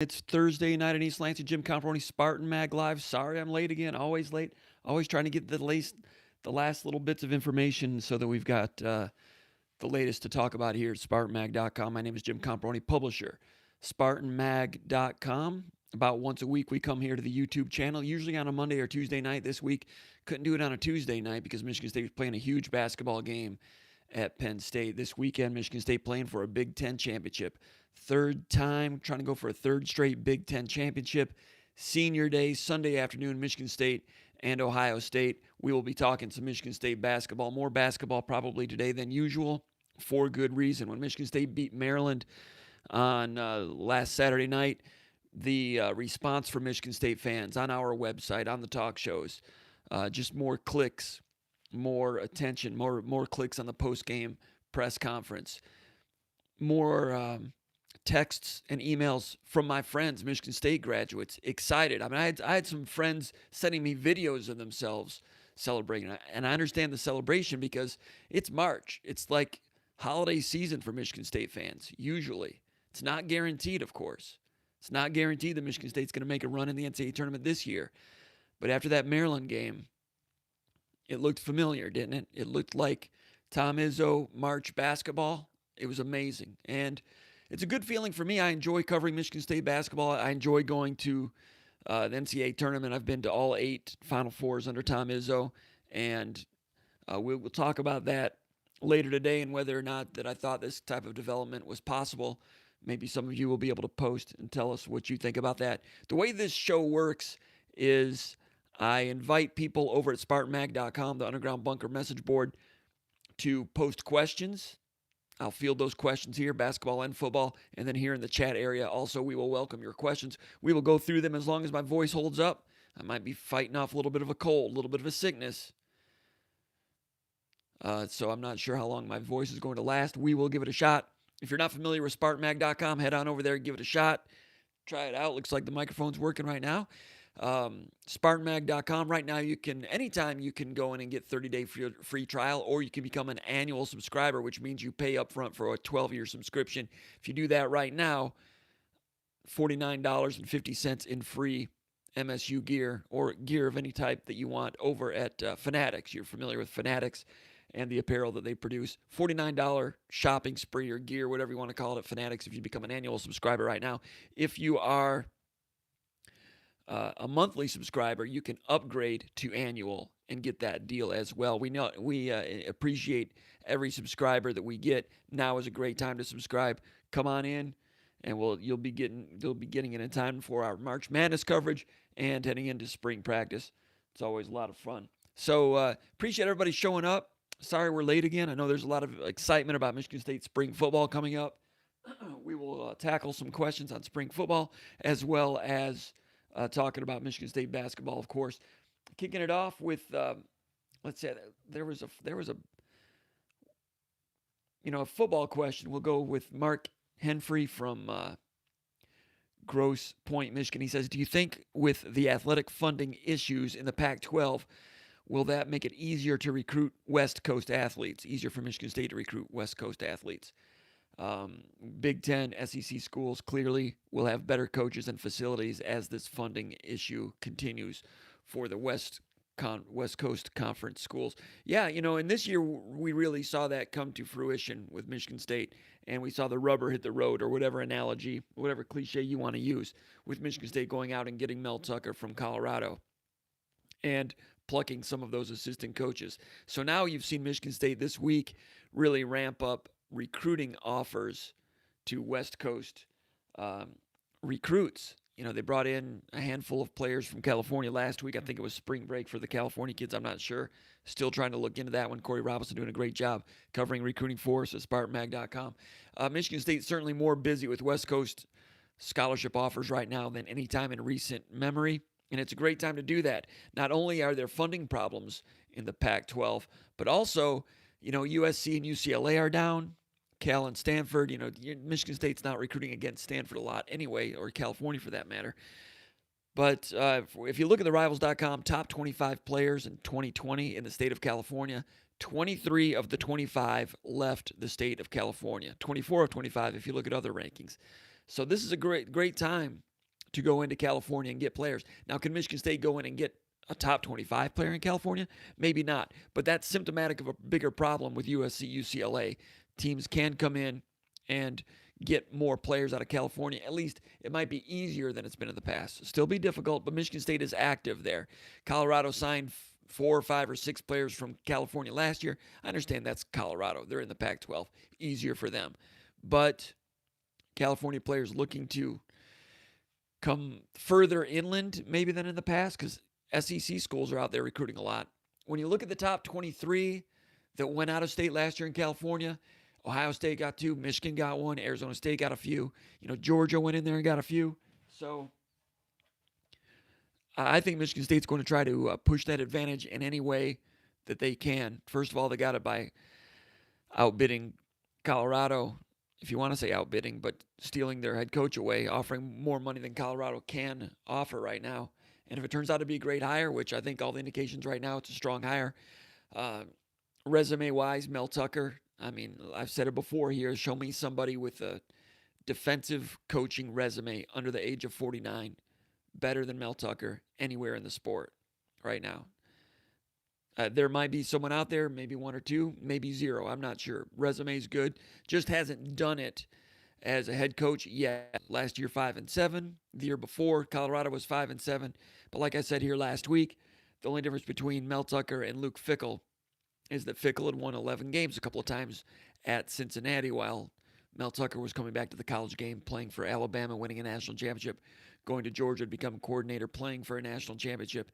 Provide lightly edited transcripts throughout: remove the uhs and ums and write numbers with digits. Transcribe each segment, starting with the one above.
It's Thursday night in East Lansing. Jim Comparoni, SpartanMag Live. Sorry I'm late again. Always late. Always trying to get the last little bits of information so that we've got the latest to talk about here at SpartanMag.com. My name is Jim Comparoni, publisher. SpartanMag.com. About once a week, we come here to the YouTube channel, usually on a Monday or Tuesday night. This week, couldn't do it on a Tuesday night because Michigan State was playing a huge basketball game at Penn State. This weekend, Michigan State playing for a Big Ten championship. Third time, trying to go for a third straight Big Ten championship. Senior Day, Sunday afternoon, Michigan State and Ohio State. We will be talking some Michigan State basketball. More basketball probably today than usual for good reason. When Michigan State beat Maryland on last Saturday night, the response from Michigan State fans on our website, on the talk shows, just more clicks, more attention, more clicks on the post-game press conference, more texts and emails from my friends, Michigan State graduates, excited. I mean, I had some friends sending me videos of themselves celebrating, and I understand the celebration because it's March. It's like holiday season for Michigan State fans, usually. It's not guaranteed, of course. It's not guaranteed that Michigan State's going to make a run in the NCAA tournament this year. But after that Maryland game, it looked familiar, didn't it? It looked like Tom Izzo March basketball. It was amazing. And it's a good feeling for me. I enjoy covering Michigan State basketball. I enjoy going to the NCAA tournament. I've been to all 8 Final Fours under Tom Izzo. And we'll talk about that later today and whether or not that I thought this type of development was possible. Maybe some of you will be able to post and tell us what you think about that. The way this show works is I invite people over at SpartanMag.com, the Underground Bunker message board, to post questions. I'll field those questions here, basketball and football, and then here in the chat area also we will welcome your questions. We will go through them as long as my voice holds up. I might be fighting off a little bit of a cold, a little bit of a sickness. So I'm not sure how long my voice is going to last. We will give it a shot. If you're not familiar with SpartanMag.com, head on over there, give it a shot. Try it out. Looks like the microphone's working right now. SpartanMag.com. Right now, anytime you can go in and get 30-day free trial, or you can become an annual subscriber, which means you pay up front for a 12-year subscription. If you do that right now, $49.50 in free MSU gear or gear of any type that you want over at Fanatics. You're familiar with Fanatics and the apparel that they produce. $49 shopping spree or gear, whatever you want to call it, at Fanatics if you become an annual subscriber right now. If you are a monthly subscriber, you can upgrade to annual and get that deal as well. We appreciate every subscriber that we get. Now is a great time to subscribe. Come on in, and you'll be getting it in time for our March Madness coverage and heading into spring practice. It's always a lot of fun. So appreciate everybody showing up. Sorry we're late again. I know there's a lot of excitement about Michigan State spring football coming up. We will tackle some questions on spring football as well as talking about Michigan State basketball, of course. Kicking it off with, let's say there was a football question. We'll go with Mark Henfrey from Grosse Pointe, Michigan. He says, do you think with the athletic funding issues in the Pac-12, will that make it easier to recruit West Coast athletes? Easier for Michigan State to recruit West Coast athletes? Big Ten, SEC schools clearly will have better coaches and facilities as this funding issue continues for the West Coast Conference schools. Yeah, and this year we really saw that come to fruition with Michigan State, and we saw the rubber hit the road, or whatever analogy, whatever cliche you want to use, with Michigan State going out and getting Mel Tucker from Colorado and plucking some of those assistant coaches. So now you've seen Michigan State this week really ramp up recruiting offers to West Coast recruits. They brought in a handful of players from California last week. I think it was spring break for the California kids. I'm not sure. Still trying to look into that one. Corey Robinson doing a great job covering recruiting for us at SpartanMag.com. Michigan State certainly more busy with West Coast scholarship offers right now than any time in recent memory. And it's a great time to do that. Not only are there funding problems in the Pac-12, but also, USC and UCLA are down. Cal and Stanford, Michigan State's not recruiting against Stanford a lot anyway, or California for that matter. But if you look at the Rivals.com top 25 players in 2020 in the state of California, 23 of the 25 left the state of California. 24 of 25 if you look at other rankings. So this is a great time to go into California and get players. Now, can Michigan State go in and get a top 25 player in California? Maybe not, but that's symptomatic of a bigger problem with USC, UCLA. Teams can come in and get more players out of California. At least it might be easier than it's been in the past. Still be difficult, but Michigan State is active there. Colorado signed 4 or 5 or 6 players from California last year. I understand that's Colorado. They're in the Pac-12. Easier for them. But California players looking to come further inland maybe than in the past, because SEC schools are out there recruiting a lot. When you look at the top 23 that went out of state last year in California, Ohio State got 2, Michigan got 1, Arizona State got a few. Georgia went in there and got a few. So I think Michigan State's going to try to push that advantage in any way that they can. First of all, they got it by outbidding Colorado, if you want to say outbidding, but stealing their head coach away, offering more money than Colorado can offer right now. And if it turns out to be a great hire, which I think all the indications right now, it's a strong hire. Resume-wise, Mel Tucker, I mean, I've said it before here, show me somebody with a defensive coaching resume under the age of 49 better than Mel Tucker anywhere in the sport right now. There might be someone out there, maybe 1 or 2, maybe 0. I'm not sure. Resume's good. Just hasn't done it as a head coach yet. Last year, 5-7. The year before, Colorado was 5-7. But like I said here last week, the only difference between Mel Tucker and Luke Fickell is that Fickell had won 11 games a couple of times at Cincinnati, while Mel Tucker was coming back to the college game, playing for Alabama, winning a national championship, going to Georgia to become a coordinator, playing for a national championship.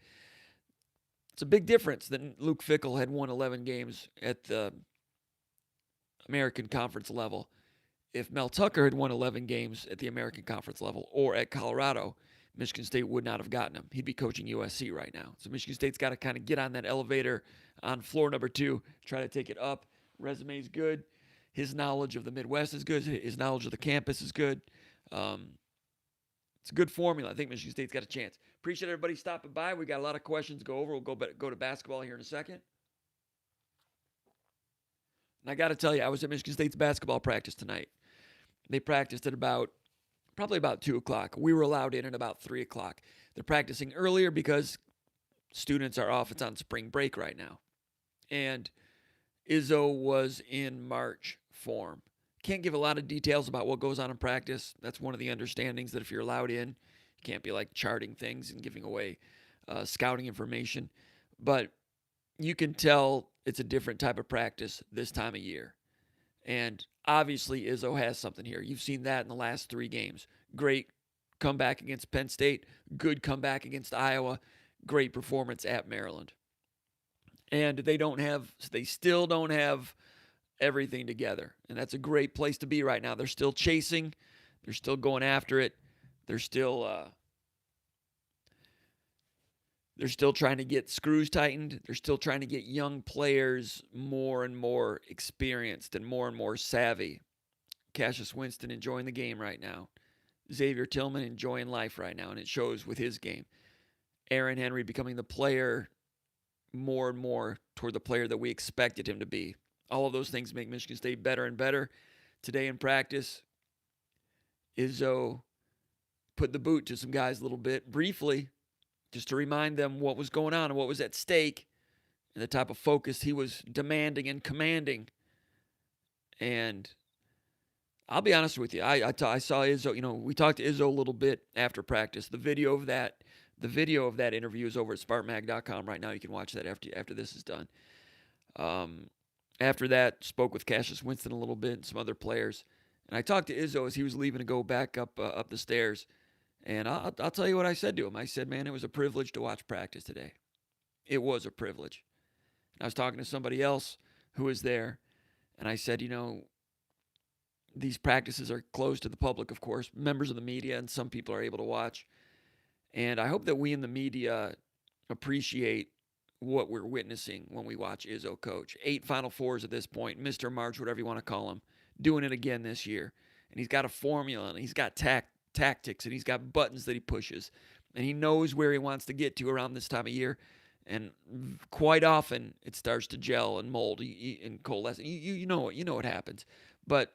It's a big difference that Luke Fickell had won 11 games at the American Conference level. If Mel Tucker had won 11 games at the American Conference level or at Colorado, Michigan State would not have gotten him. He'd be coaching USC right now. So Michigan State's got to kind of get on that elevator on floor number 2, try to take it up. Resume's good. His knowledge of the Midwest is good. His knowledge of the campus is good. It's a good formula. I think Michigan State's got a chance. Appreciate everybody stopping by. We got a lot of questions to go over. We'll go to basketball here in a second. And I got to tell you, I was at Michigan State's basketball practice tonight. They practiced at probably about 2 o'clock. We were allowed in at about 3 o'clock. They're practicing earlier because students are off. It's on spring break right now. And Izzo was in March form. Can't give a lot of details about what goes on in practice. That's one of the understandings, that if you're allowed in, you can't be like charting things and giving away scouting information. But you can tell it's a different type of practice this time of year. And obviously Izzo has something here. You've seen that in the last 3 games. Great comeback against Penn State. Good comeback against Iowa. Great performance at Maryland. And they still don't have everything together. And that's a great place to be right now. They're still chasing. They're still going after it. They're still trying to get screws tightened. They're still trying to get young players more and more experienced and more savvy. Cassius Winston enjoying the game right now. Xavier Tillman enjoying life right now, and it shows with his game. Aaron Henry becoming the player more and more toward the player that we expected him to be. All of those things make Michigan State better and better. Today in practice, Izzo put the boot to some guys a little bit, briefly, just to remind them what was going on and what was at stake and the type of focus he was demanding and commanding. And I'll be honest with you, I saw Izzo, we talked to Izzo a little bit after practice. The video of that interview is over at SpartanMag.com right now. You can watch that after this is done. After that, spoke with Cassius Winston a little bit and some other players. And I talked to Izzo as he was leaving to go back up the stairs. And I'll tell you what I said to him. I said, man, it was a privilege to watch practice today. It was a privilege. And I was talking to somebody else who was there. And I said, these practices are closed to the public, of course, members of the media, and some people are able to watch. And I hope that we in the media appreciate what we're witnessing when we watch Izzo coach. 8 Final Fours at this point, Mr. March, whatever you want to call him, doing it again this year. And he's got a formula, and he's got tactics, and he's got buttons that he pushes. And he knows where he wants to get to around this time of year. And quite often, it starts to gel and mold and coalesce. You know what happens. But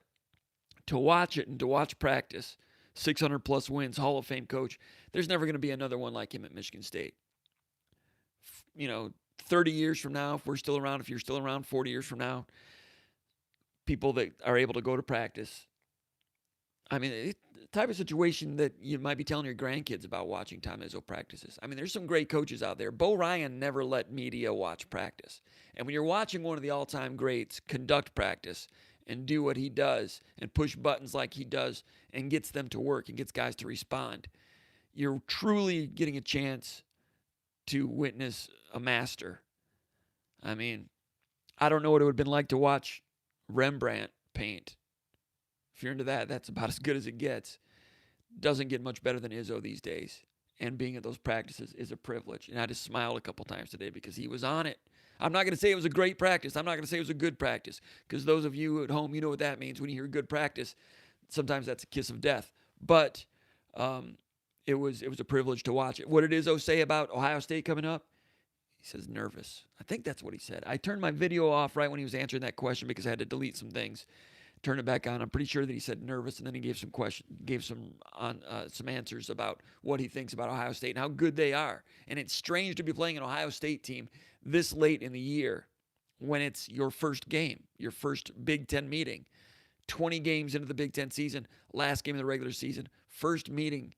to watch it and to watch practice, 600-plus wins, Hall of Fame coach. There's never going to be another one like him at Michigan State. 30 years from now, if we're still around, if you're still around 40 years from now, people that are able to go to practice. I mean, it's the type of situation that you might be telling your grandkids about watching Tom Izzo practices. I mean, there's some great coaches out there. Bo Ryan never let media watch practice. And when you're watching one of the all-time greats conduct practice and do what he does and push buttons like he does and gets them to work and gets guys to respond, you're truly getting a chance to witness a master. I mean, I don't know what it would have been like to watch Rembrandt paint. If you're into that, that's about as good as it gets. Doesn't get much better than Izzo these days. And being at those practices is a privilege. And I just smiled a couple times today because he was on it. I'm not going to say it was a great practice. I'm not going to say it was a good practice. Because those of you at home, you know what that means. When you hear good practice, sometimes that's a kiss of death. But it was a privilege to watch it. What did Izzo say about Ohio State coming up? He says nervous. I think that's what he said. I turned my video off right when he was answering that question because I had to delete some things. Turn it back on. I'm pretty sure that he said nervous, and then he gave some answers about what he thinks about Ohio State and how good they are. And it's strange to be playing an Ohio State team this late in the year when it's your first game, your first Big Ten meeting. 20 games into the Big Ten season, last game of the regular season, first meeting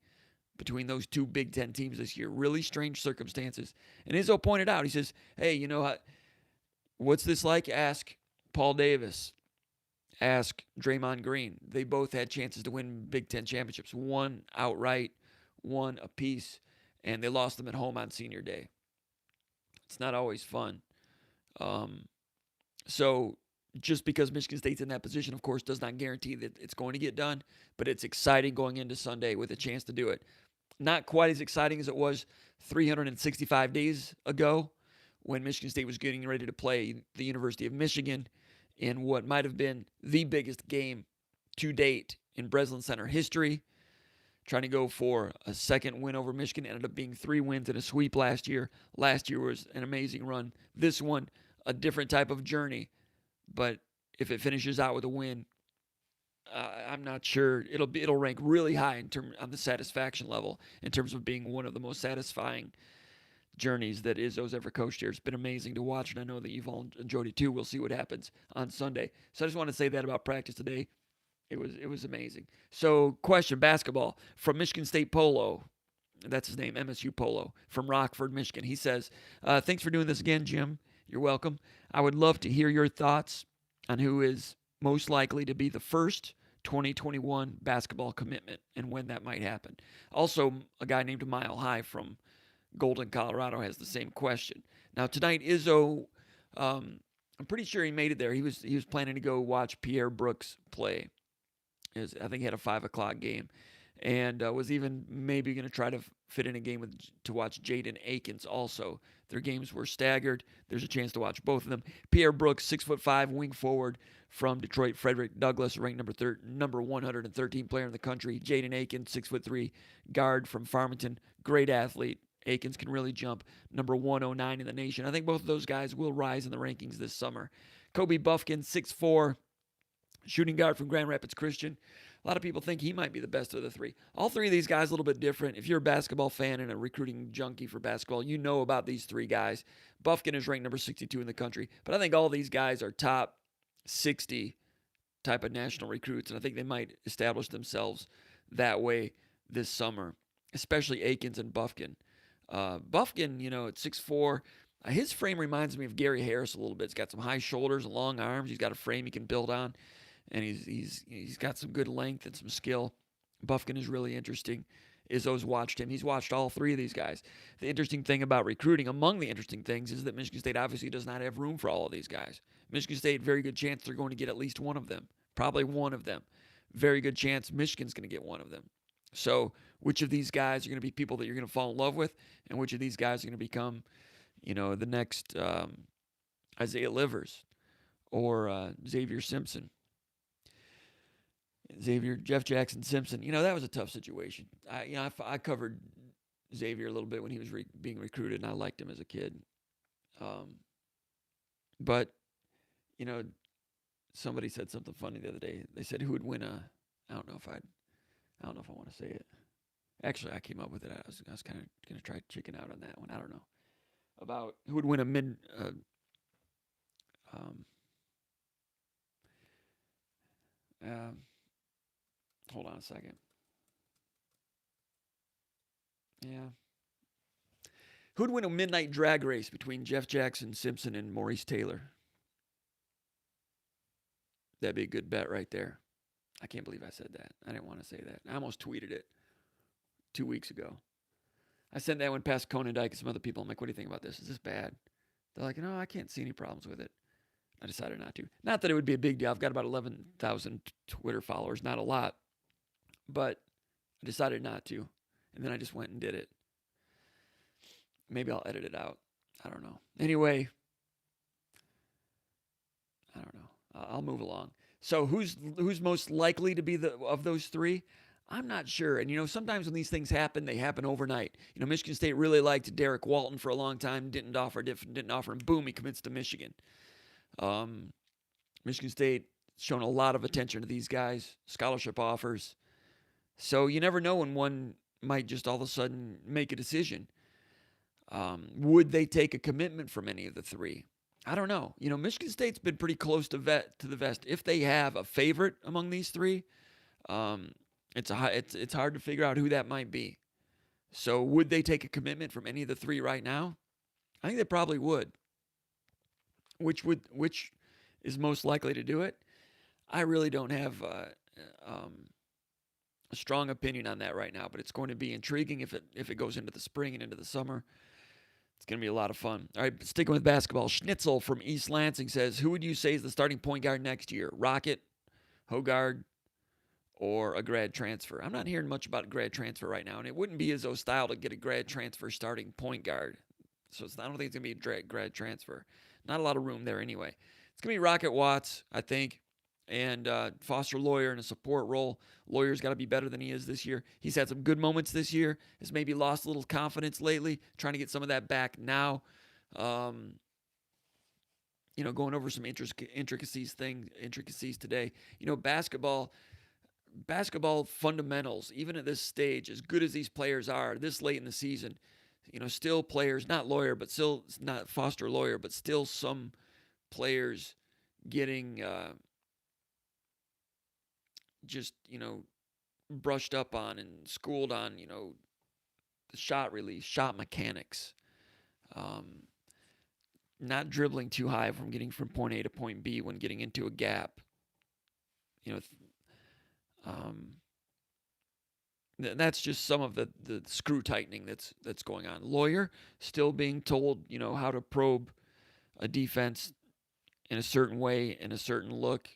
between those two Big Ten teams this year. Really strange circumstances. And Izzo pointed out, he says, hey, what's this like? Ask Paul Davis. Ask Draymond Green. They both had chances to win Big Ten championships. One outright, one apiece, and they lost them at home on senior day. It's not always fun. So just because Michigan State's in that position, of course, does not guarantee that it's going to get done, but it's exciting going into Sunday with a chance to do it. Not quite as exciting as it was 365 days ago when Michigan State was getting ready to play the University of Michigan in what might have been the biggest game to date in Breslin Center history. Trying to go for a second win over Michigan. Ended up being 3 wins and a sweep last year. Last year was an amazing run. This one, a different type of journey. But if it finishes out with a win, I'm not sure. It'll rank really high on the satisfaction level in terms of being one of the most satisfying journeys that Izzo's ever coached here. It's been amazing to watch, and I know that you've all enjoyed it too. We'll see what happens on Sunday. So I just want to say that about practice today. It was amazing. So question, basketball from Michigan State Polo. That's his name, MSU Polo, from Rockford, Michigan. He says, thanks for doing this again, Jim. You're welcome. I would love to hear your thoughts on who is most likely to be the first 2021 basketball commitment and when that might happen. Also, a guy named Mile High from Golden, Colorado has the same question. Now tonight, Izzo, I'm pretty sure he made it there. He was planning to go watch Pierre Brooks play. I think he had a 5 o'clock game, and was even maybe going to try to fit in a game to watch Jaden Akins also. Their games were staggered. There's a chance to watch both of them. Pierre Brooks, 6'5", wing forward from Detroit. Frederick Douglass, ranked number 113 player in the country. Jaden Akins, 6'3", guard from Farmington. Great athlete. Akins can really jump. Number 109 in the nation. I think both of those guys will rise in the rankings this summer. Kobe Buffkin, 6'4", shooting guard from Grand Rapids Christian. A lot of people think he might be the best of the three. All three of these guys a little bit different. If you're a basketball fan and a recruiting junkie for basketball, you know about these three guys. Buffkin is ranked number 62 in the country. But I think all these guys are top 60 type of national recruits, and I think they might establish themselves that way this summer, especially Akins and Buffkin. Buffkin, at 6'4", his frame reminds me of Gary Harris a little bit. He's got some high shoulders, long arms. He's got a frame he can build on, and he's got some good length and some skill. Buffkin is really interesting. Izzo's watched him. He's watched all three of these guys. The interesting thing about recruiting, among the interesting things, is that Michigan State obviously does not have room for all of these guys. Michigan State, very good chance they're going to get at least one of them. Probably one of them. Very good chance Michigan's going to get one of them. So which of these guys are going to be people that you're going to fall in love with, and which of these guys are going to become, the next Isaiah Livers or Xavier Simpson? Jeff Jackson Simpson. That was a tough situation. I covered Xavier a little bit when he was being recruited, and I liked him as a kid. But somebody said something funny the other day. They said, who would win I don't know if I'd I don't know if I want to say it. Actually, I came up with it. I was kind of going to try chicken out on that one. I don't know. About who would win a um, uh, hold on a second. Yeah. Who'd win a midnight drag race between Jeff Jackson Simpson and Maurice Taylor? That'd be a good bet right there. I can't believe I said that. I didn't want to say that. I almost tweeted it 2 weeks ago. I sent that one past Conan Dyke and some other people. I'm like, what do you think about this? Is this bad? They're like, no, I can't see any problems with it. I decided not to. Not that it would be a big deal. I've got about 11,000 Twitter followers. Not a lot. But I decided not to. And then I just went and did it. Maybe I'll edit it out. I don't know. Anyway, I don't know. I'll move along. So who's most likely to be the of those three? I'm not sure. And sometimes when these things happen, they happen overnight. Michigan State really liked Derek Walton for a long time. Didn't offer him. Boom, he commits to Michigan. Michigan State shown a lot of attention to these guys, scholarship offers. So you never know when one might just all of a sudden make a decision. Would they take a commitment from any of the three? I don't know. Michigan State's been pretty close to the vest. If they have a favorite among these three, it's hard to figure out who that might be. So would they take a commitment from any of the three right now? I think they probably would. Which is most likely to do it? I really don't have a strong opinion on that right now, but it's going to be intriguing if it goes into the spring and into the summer. It's going to be a lot of fun. All right, sticking with basketball. Schnitzel from East Lansing says, who would you say is the starting point guard next year? Rocket, Hogard, or a grad transfer? I'm not hearing much about a grad transfer right now, and it wouldn't be Izzo style to get a grad transfer starting point guard. So I don't think it's going to be a grad transfer. Not a lot of room there anyway. It's going to be Rocket Watts, I think, and Foster Lawyer in a support role. Lawyer's got to be better than he is this year. He's had some good moments this year. Has maybe lost a little confidence lately. Trying to get some of that back now. Going over some intricacies today. Basketball fundamentals, even at this stage, as good as these players are this late in the season, still players, not Lawyer, but still not Foster Lawyer, but still some players getting just brushed up on and schooled on the shot release, shot mechanics, not dribbling too high from getting from point A to point B when getting into a gap. That's just some of the screw tightening that's going on. Lawyer still being told how to probe a defense in a certain way, in a certain look.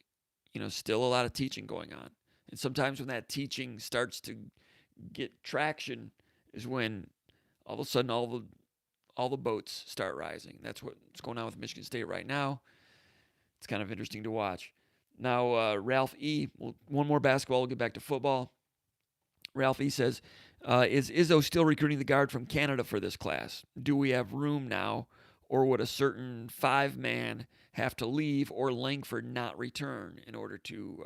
Still a lot of teaching going on. And sometimes when that teaching starts to get traction is when all of a sudden all the boats start rising. That's what's going on with Michigan State right now. It's kind of interesting to watch. Now, Ralph E., one more basketball, we'll get back to football. Ralph E. says, is Izzo still recruiting the guard from Canada for this class? Do we have room now, or would a certain 5-man have to leave or Langford not return in order to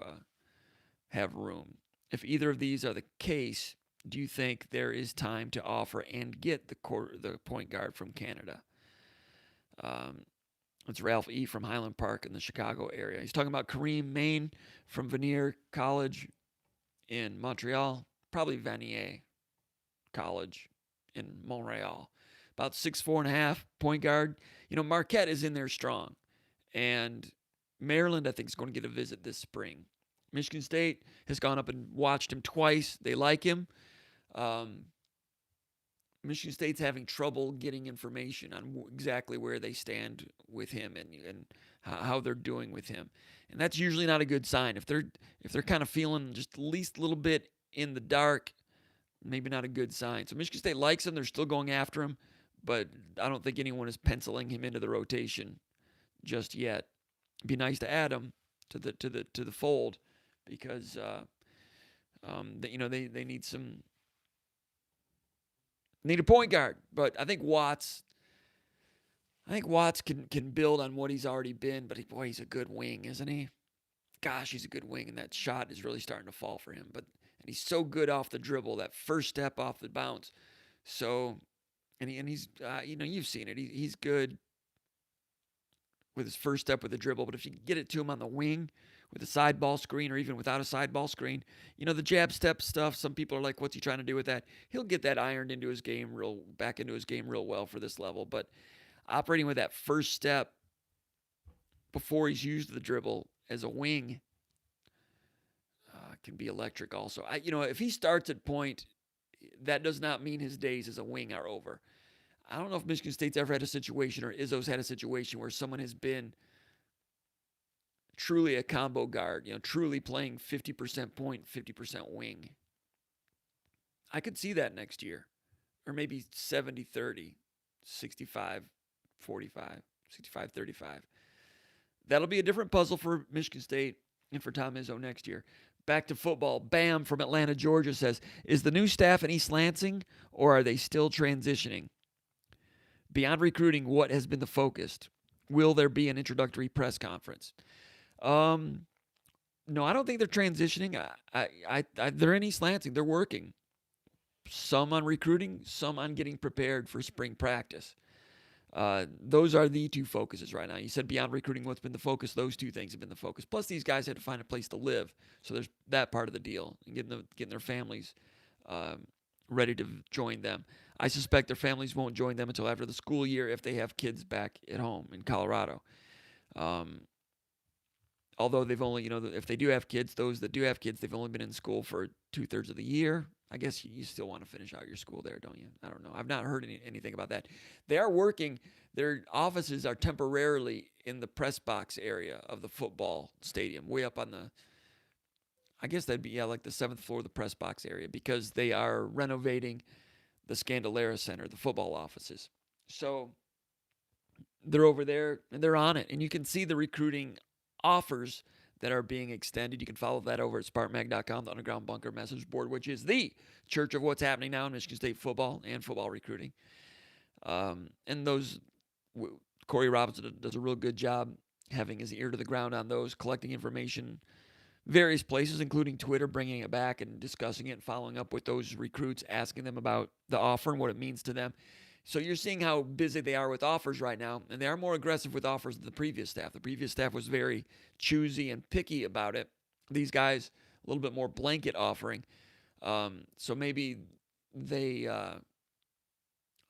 have room? If either of these are the case, do you think there is time to offer and get the point guard from Canada? It's Ralph E. from Highland Park in the Chicago area. He's talking about Kareem Maine from Vanier College in Montreal, probably Vanier College in Montreal. About 6'4.5", point guard. Marquette is in there strong. And Maryland, I think, is going to get a visit this spring. Michigan State has gone up and watched him twice. They like him. Michigan State's having trouble getting information on exactly where they stand with him and how they're doing with him. And that's usually not a good sign. If they're kind of feeling just at least a little bit in the dark, maybe not a good sign. So Michigan State likes him. They're still going after him, but I don't think anyone is penciling him into the rotation just yet. It'd be nice to add him to the fold because they need some. Need a point guard, but I think Watts can build on what he's already been, but he's a good wing, isn't he? Gosh, he's a good wing, and that shot is really starting to fall for him. And and he's so good off the dribble, that first step off the bounce. So, he's you've seen it. He's good with his first step with the dribble, but if you get it to him on the wing with a side ball screen or even without a side ball screen, the jab step stuff, some people are like, what's he trying to do with that? He'll get that ironed into his game back into his game real well for this level. But operating with that first step before he's used the dribble as a wing can be electric also. If he starts at point, that does not mean his days as a wing are over. I don't know if Michigan State's ever had a situation or Izzo's had a situation where someone has been truly a combo guard, truly playing 50% point, 50% wing. I could see that next year. Or maybe 70-30, 65-45, 65-35. That'll be a different puzzle for Michigan State and for Tom Izzo next year. Back to football. Bam from Atlanta, Georgia says, is the new staff in East Lansing or are they still transitioning? Beyond recruiting, what has been the focus? Will there be an introductory press conference? No, I don't think they're transitioning. They're in East Lansing. They're working. Some on recruiting, some on getting prepared for spring practice. Those are the two focuses right now. You said beyond recruiting, what's been the focus? Those two things have been the focus. Plus, these guys had to find a place to live. So there's that part of the deal, and getting their families ready to join them. I suspect their families won't join them until after the school year if they have kids back at home in Colorado. Although they've only, if they do have kids, those that do have kids, they've only been in school for 2/3 of the year. I guess you still want to finish out your school there, don't you? I don't know. I've not heard anything about that. They are working. Their offices are temporarily in the press box area of the football stadium, way up on I guess that'd be, like the 7th floor of the press box area, because they are renovating the Scandalera Center, the football offices. So they're over there, and they're on it. And you can see the recruiting offers that are being extended. You can follow that over at SpartanMag.com, the Underground Bunker message board, which is the church of what's happening now in Michigan State football and football recruiting. And Corey Robinson does a real good job having his ear to the ground on those, collecting information various places, including Twitter, bringing it back and discussing it and following up with those recruits, asking them about the offer and what it means to them. So you're seeing how busy they are with offers right now, and they are more aggressive with offers than the previous staff. The previous staff was very choosy and picky about it. These guys, a little bit more blanket offering. So maybe they, I'm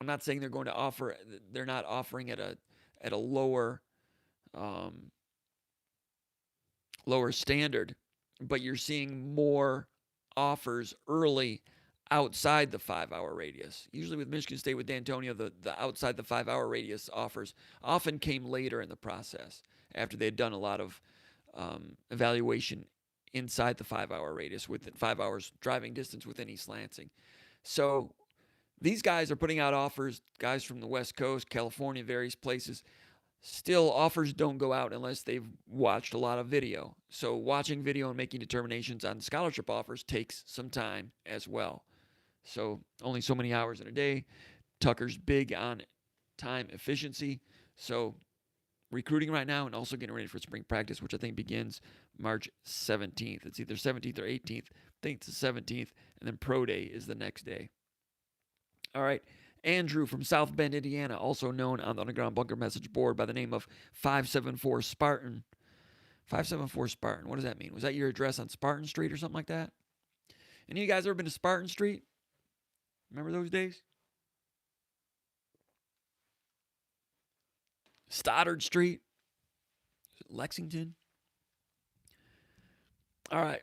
not saying they're going to offer, they're not offering at a lower standard, but you're seeing more offers early outside the 5-hour radius. Usually with Michigan State, with D'Antonio, the outside the 5-hour radius offers often came later in the process after they had done a lot of evaluation inside the 5-hour radius, within 5 hours driving distance within East Lansing. So these guys are putting out offers, guys from the West Coast, California, various places. Still, offers don't go out unless they've watched a lot of video. So watching video and making determinations on scholarship offers takes some time as well. So only so many hours in a day. Tucker's big on time efficiency. So recruiting right now and also getting ready for spring practice, which I think begins March 17th. It's either 17th or 18th. I think it's the 17th. And then Pro Day is the next day. All right. Andrew from South Bend, Indiana, also known on the Underground Bunker message board by the name of 574 Spartan. 574 Spartan. What does that mean? Was that your address on Spartan Street or something like that? Any of you guys ever been to Spartan Street? Remember those days? Stoddard Street? Lexington? All right.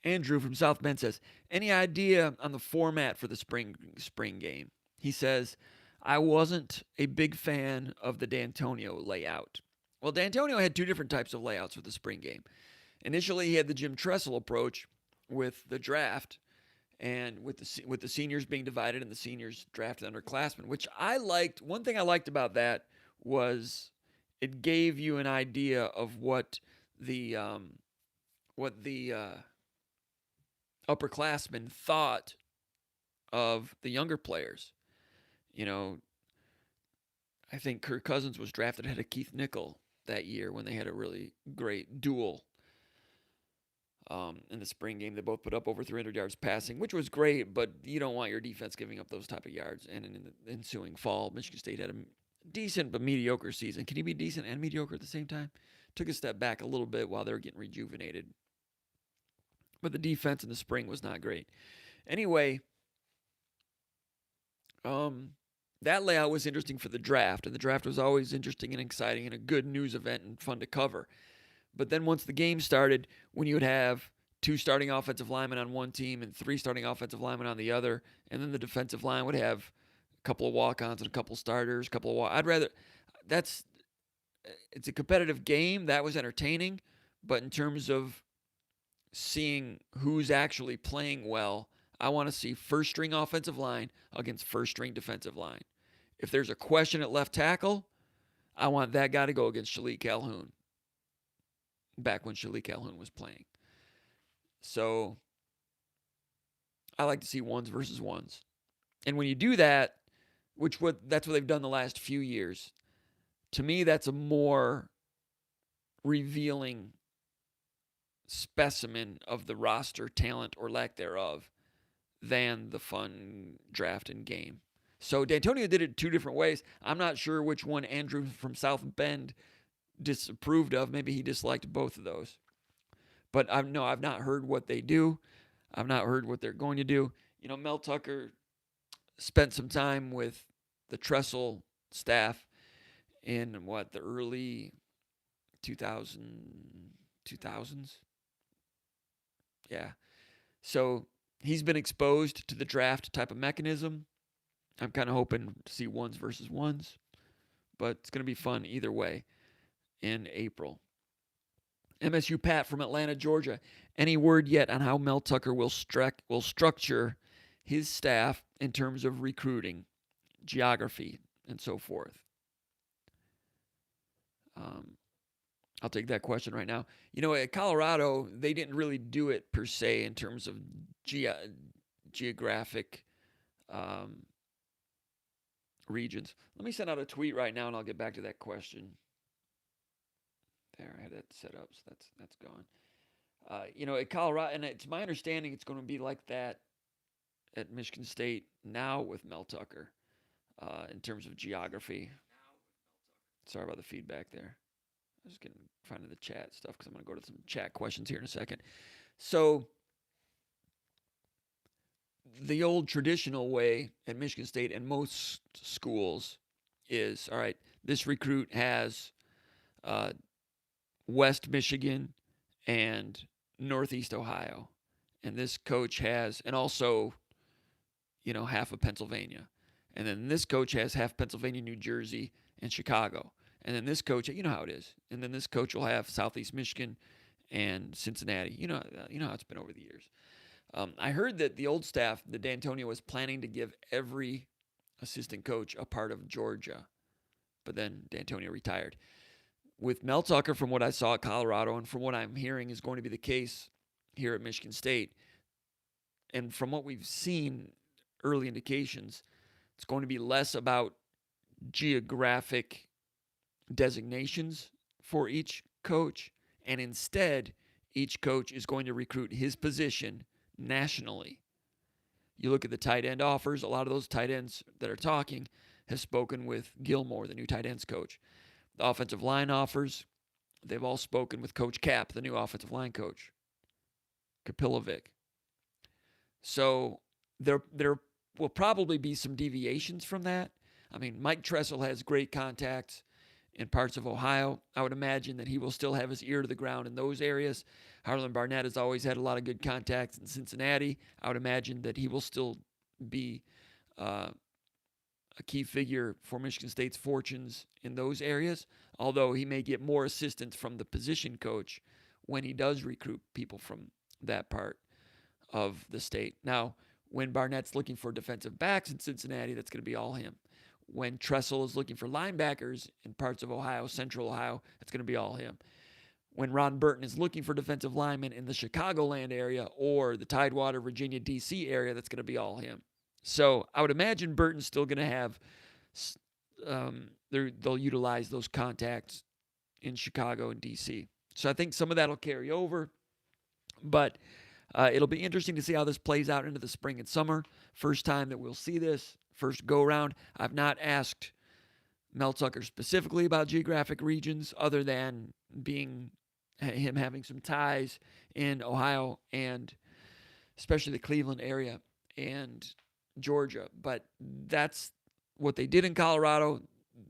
Andrew from South Bend says, any idea on the format for the spring game? He says, I wasn't a big fan of the D'Antonio layout. Well, D'Antonio had two different types of layouts for the spring game. Initially, he had the Jim Tressel approach with the draft, and with the seniors being divided and the seniors drafted underclassmen, which I liked. One thing I liked about that was it gave you an idea of what the upperclassmen thought of the younger players. I think Kirk Cousins was drafted ahead of Keith Nickel that year when they had a really great duel. in the spring game. They both put up over 300 yards passing, which was great, but you don't want your defense giving up those type of yards. And in the ensuing fall, Michigan State had a decent but mediocre season. Can you be decent and mediocre at the same time? Took a step back a little bit while they were getting rejuvenated. But the defense in the spring was not great. Anyway, that layout was interesting for the draft, and the draft was always interesting and exciting and a good news event and fun to cover. But then once the game started, when you would have 2 starting offensive linemen on one team and 3 starting offensive linemen on the other, and then the defensive line would have a couple of walk-ons and a couple of starters, I'd rather that's it's a competitive game. That was entertaining, but in terms of seeing who's actually playing well, I want to see first string offensive line against first string defensive line. If there's a question at left tackle, I want that guy to go against Shalik Calhoun. Back when Shalik Calhoun was playing. So I like to see ones versus ones. And when you do that, that's what they've done the last few years, to me that's a more revealing specimen of the roster talent or lack thereof than the fun draft and game. So D'Antonio did it 2 different ways. I'm not sure which one Andrew from South Bend disapproved of. Maybe he disliked both of those. But I've not heard what they do. I've not heard what they're going to do. Mel Tucker spent some time with the Tressel staff in the early 2000s? Yeah. So he's been exposed to the draft type of mechanism. I'm kind of hoping to see ones versus ones, but it's going to be fun either way in April. MSU Pat from Atlanta, Georgia. Any word yet on how Mel Tucker will structure his staff in terms of recruiting, geography, and so forth? I'll take that question right now. At Colorado, they didn't really do it per se in terms of geographic regions. Let me send out a tweet right now, and I'll get back to that question. There, I had that set up, so that's gone. At Colorado, and it's my understanding it's going to be like that at Michigan State now with Mel Tucker in terms of geography. Sorry about the feedback there. I was getting finding the chat stuff because I'm going to go to some chat questions here in a second. So the old traditional way at Michigan State and most schools is, all right, this recruit has West Michigan and Northeast Ohio. And this coach has, and also, half of Pennsylvania. And then this coach has half Pennsylvania, New Jersey, and Chicago. And then this coach, you know how it is. And then this coach will have Southeast Michigan and Cincinnati. You know how it's been over the years. I heard that the old staff, the D'Antonio, was planning to give every assistant coach a part of Georgia. But then D'Antonio retired. With Mel Tucker, from what I saw at Colorado, and from what I'm hearing is going to be the case here at Michigan State, and from what we've seen, early indications, it's going to be less about geographic designations for each coach, and instead, each coach is going to recruit his position nationally. You look at the tight end offers, a lot of those tight ends that are talking have spoken with Gilmore, the new tight ends coach. The offensive line offers, they've all spoken with Coach Cap, the new offensive line coach, Kapilovic. So there will probably be some deviations from that. I mean, Mike Tressel has great contacts in parts of Ohio. I would imagine that he will still have his ear to the ground in those areas. Harlan Barnett has always had a lot of good contacts in Cincinnati. I would imagine that he will still be a key figure for Michigan State's fortunes in those areas, although he may get more assistance from the position coach when he does recruit people from that part of the state. Now, when Barnett's looking for defensive backs in Cincinnati, that's going to be all him. When Tressel is looking for linebackers in parts of Ohio, central Ohio, that's going to be all him. When Ron Burton is looking for defensive linemen in the Chicagoland area or the Tidewater, Virginia, D.C. area, that's going to be all him. So I would imagine Burton's still going to have, they'll utilize those contacts in Chicago and D.C. So I think some of that will carry over. But it'll be interesting to see how this plays out into the spring and summer. First time that we'll see this, first go around. I've not asked Mel Tucker specifically about geographic regions other than being him having some ties in Ohio and especially the Cleveland area and Georgia. But that's what they did in Colorado.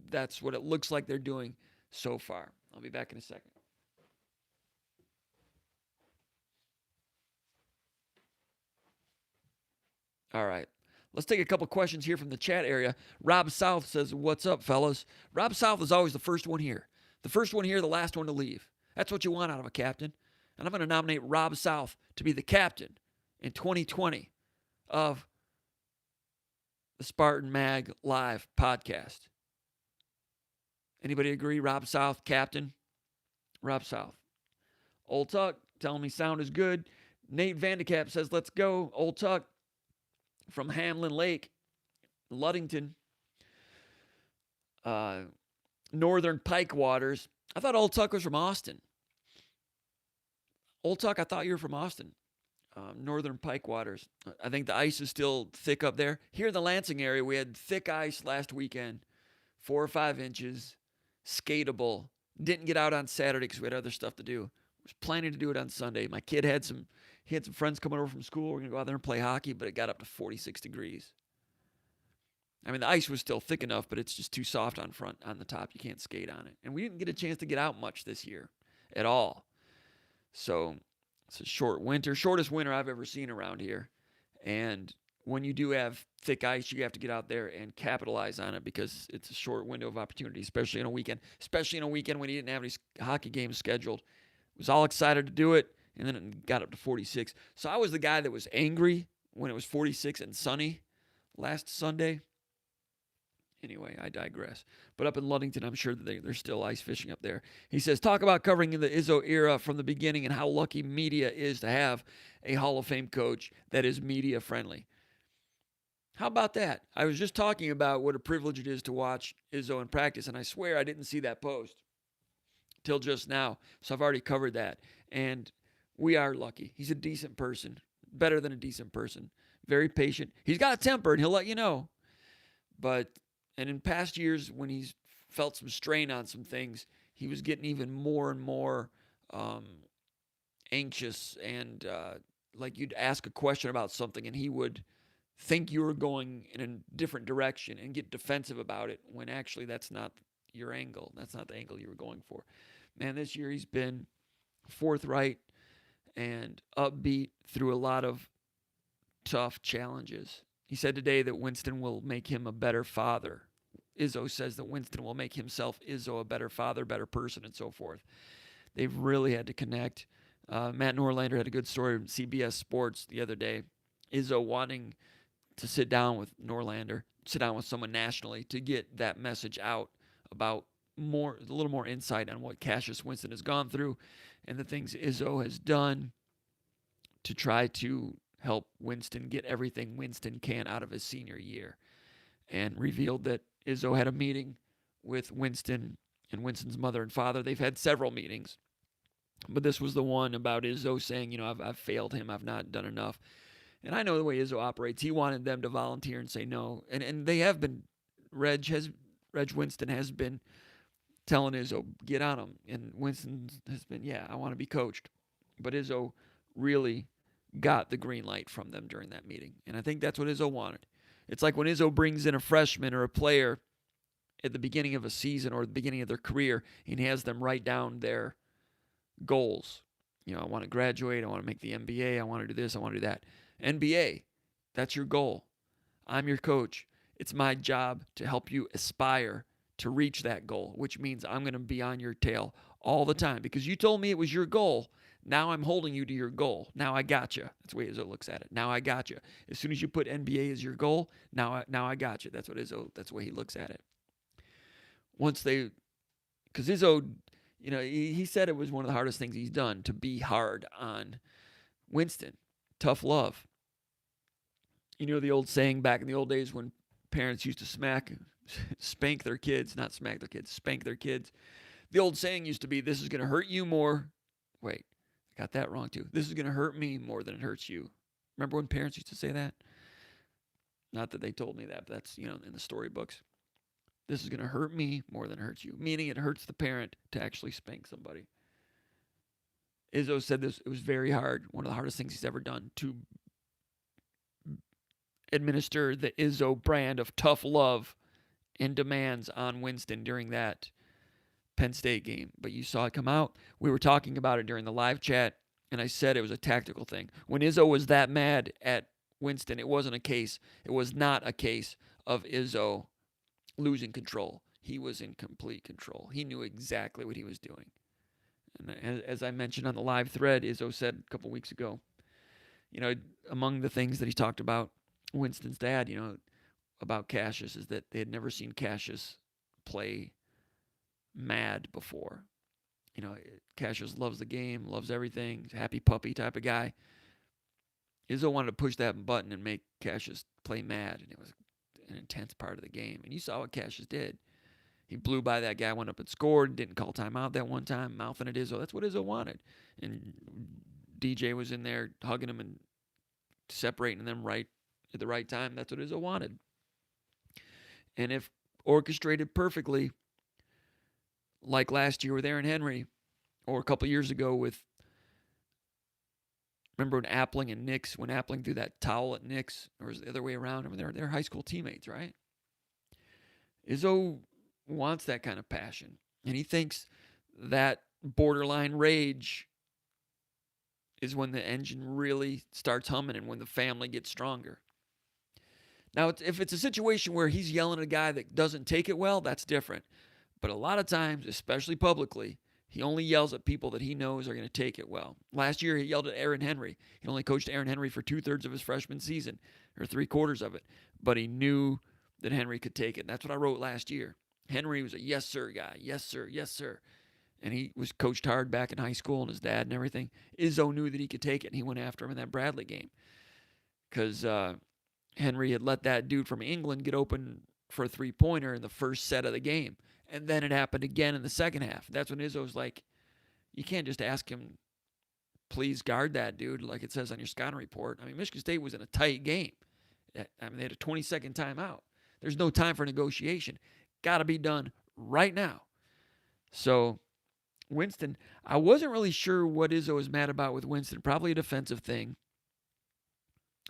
That's what it looks like they're doing so far. I'll be back in a second. All right. Let's take a couple questions here from the chat area. Rob South says, "What's up, fellas?" Rob South is always the first one here. The first one here, the last one to leave. That's what you want out of a captain. And I'm going to nominate Rob South to be the captain in 2020 of the SpartanMag Live podcast. Anybody agree? Rob South, captain? Rob South. Old Tuck telling me sound is good. Nate Vandecap says, "Let's go." Old Tuck from Hamlin Lake, Ludington, Northern Pike Waters. I thought Old Tuck was from Austin. Old Tuck, I thought you were from Austin. Northern Pike Waters. I think the ice is still thick up there. Here in the Lansing area, we had thick ice last weekend, 4 or 5 inches, skatable. Didn't get out on Saturday because we had other stuff to do. Was planning to do it on Sunday. My kid had some friends coming over from school. We're going to go out there and play hockey, but it got up to 46 degrees. I mean, the ice was still thick enough, but it's just too soft on the top. You can't skate on it. And we didn't get a chance to get out much this year at all. So it's a short winter, shortest winter I've ever seen around here. And when you do have thick ice, you have to get out there and capitalize on it because it's a short window of opportunity, especially in a weekend when you didn't have any hockey games scheduled. Was all excited to do it, and then it got up to 46. So I was the guy that was angry when it was 46 and sunny last Sunday. Anyway, I digress. But up in Ludington, I'm sure that they're still ice fishing up there. He says, "Talk about covering the Izzo era from the beginning and how lucky media is to have a Hall of Fame coach that is media friendly." How about that? I was just talking about what a privilege it is to watch Izzo in practice, and I swear I didn't see that post till just now. So I've already covered that. And we are lucky. He's a decent person, better than a decent person, very patient. He's got a temper, and he'll let you know. And in past years, when he's felt some strain on some things, he was getting even more and more anxious and like you'd ask a question about something, and he would think you were going in a different direction and get defensive about it when actually that's not your angle. That's not the angle you were going for. Man, this year he's been forthright and upbeat through a lot of tough challenges. He said today that Winston will make him a better father. Izzo says that Winston will make himself, Izzo, a better father, better person, and so forth. They've really had to connect. Matt Norlander had a good story on CBS Sports the other day. Izzo wanting to sit down with Norlander, sit down with someone nationally to get that message out about a little more insight on what Cassius Winston has gone through and the things Izzo has done to try to help Winston get everything Winston can out of his senior year. And revealed that Izzo had a meeting with Winston and Winston's mother and father. They've had several meetings, but this was the one about Izzo saying, I've failed him. I've not done enough. And I know the way Izzo operates. He wanted them to volunteer and say no. And they have been. Reg Winston has been telling Izzo, get on him. And Winston has been, I want to be coached. But Izzo really got the green light from them during that meeting. And I think that's what Izzo wanted. It's like when Izzo brings in a freshman or a player at the beginning of a season or the beginning of their career, and he has them write down their goals. I want to graduate. I want to make the NBA. I want to do this. I want to do that. NBA, that's your goal. I'm your coach. It's my job to help you aspire to reach that goal, which means I'm going to be on your tail all the time because you told me it was your goal. Now I'm holding you to your goal. Now I got you. That's the way Izzo looks at it. Now I got you. As soon as you put NBA as your goal, now I got you. That's the way he looks at it. Because Izzo, he said it was one of the hardest things he's done to be hard on Winston. Tough love. The old saying back in the old days when parents used to spank their kids, not smack their kids, spank their kids. The old saying used to be, this is going to hurt you more. Wait. I got that wrong too. This is going to hurt me more than it hurts you. Remember when parents used to say that? Not that they told me that, but that's, in the storybooks. This is going to hurt me more than it hurts you, meaning it hurts the parent to actually spank somebody. Izzo said this, it was very hard, one of the hardest things he's ever done, to administer the Izzo brand of tough love and demands on Winston during that Penn State game. But you saw it come out. We were talking about it during the live chat, and I said it was a tactical thing. When Izzo was that mad at Winston, it wasn't a case. It was not a case of Izzo losing control. He was in complete control. He knew exactly what he was doing. And as I mentioned on the live thread, Izzo said a couple weeks ago, among the things that he talked about Winston's dad, about Cassius, is that they had never seen Cassius play mad before. Cassius loves the game, loves everything, happy puppy type of guy. Izzo wanted to push that button and make Cassius play mad, and it was an intense part of the game. And you saw what Cassius did. He blew by that guy, went up and scored, didn't call timeout that one time, mouthing at Izzo. That's what Izzo wanted. And DJ was in there hugging him and separating them right at the right time. That's what Izzo wanted. And if orchestrated perfectly, like last year with Aaron Henry, or a couple years ago with, remember when Appling and Nix, when Appling threw that towel at Nix, or was it the other way around? I mean, they're high school teammates, right? Izzo wants that kind of passion, and he thinks that borderline rage is when the engine really starts humming and when the family gets stronger. Now, if it's a situation where he's yelling at a guy that doesn't take it well, that's different. But a lot of times, especially publicly, he only yells at people that he knows are going to take it well. Last year, he yelled at Aaron Henry. He only coached Aaron Henry for 2/3 of his freshman season, or 3/4 of it. But he knew that Henry could take it. And that's what I wrote last year. Henry was a yes, sir guy. Yes, sir. Yes, sir. And he was coached hard back in high school, and his dad and everything. Izzo knew that he could take it, and he went after him in that Bradley game. Because Henry had let that dude from England get open for a three-pointer in the first set of the game. And then it happened again in the second half. That's when Izzo's like, you can't just ask him, please guard that dude, like it says on your scouting report. I mean, Michigan State was in a tight game. I mean, they had a 20-second timeout. There's no time for negotiation. Got to be done right now. So, Winston, I wasn't really sure what Izzo was mad about with Winston. Probably a defensive thing.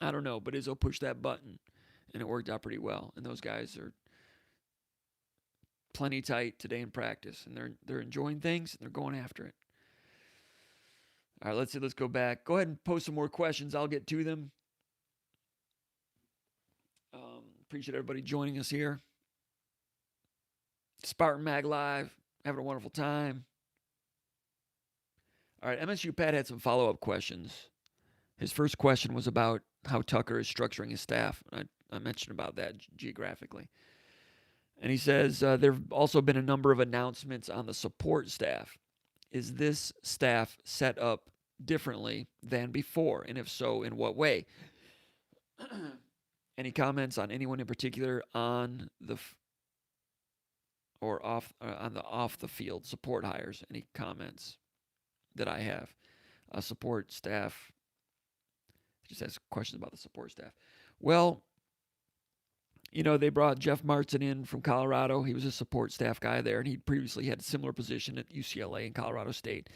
I don't know, but Izzo pushed that button, and it worked out pretty well. And those guys are plenty tight today in practice, and they're enjoying things, and they're going after it. All right, let's go back. Go ahead and post some more questions. I'll get to them. Appreciate everybody joining us here. SpartanMag Live, having a wonderful time. All right, MSU Pat had some follow-up questions. His first question was about how Tucker is structuring his staff. I mentioned about that geographically. And he says, there have also been a number of announcements on the support staff. Is this staff set up differently than before? And if so, in what way? Any comments on anyone in particular on the off the field support hires? Any comments that I have? Support staff. Just ask questions about the support staff. Well, they brought Jeff Martin in from Colorado. He was a support staff guy there, and he previously had a similar position at UCLA and Colorado State.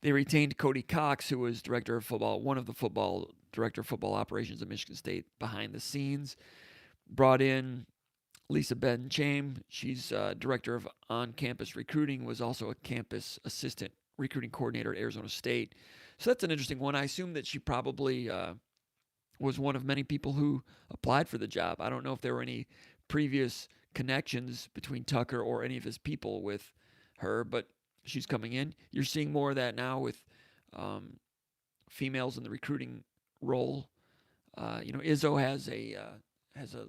They retained Cody Cox, who was director of football, director of football operations at Michigan State behind the scenes. Brought in Lisa Bencham. She's director of on-campus recruiting, was also a campus assistant recruiting coordinator at Arizona State. So that's an interesting one. I assume that she probably was one of many people who applied for the job. I don't know if there were any previous connections between Tucker or any of his people with her, but she's coming in. You're seeing more of that now with females in the recruiting role. Izzo has a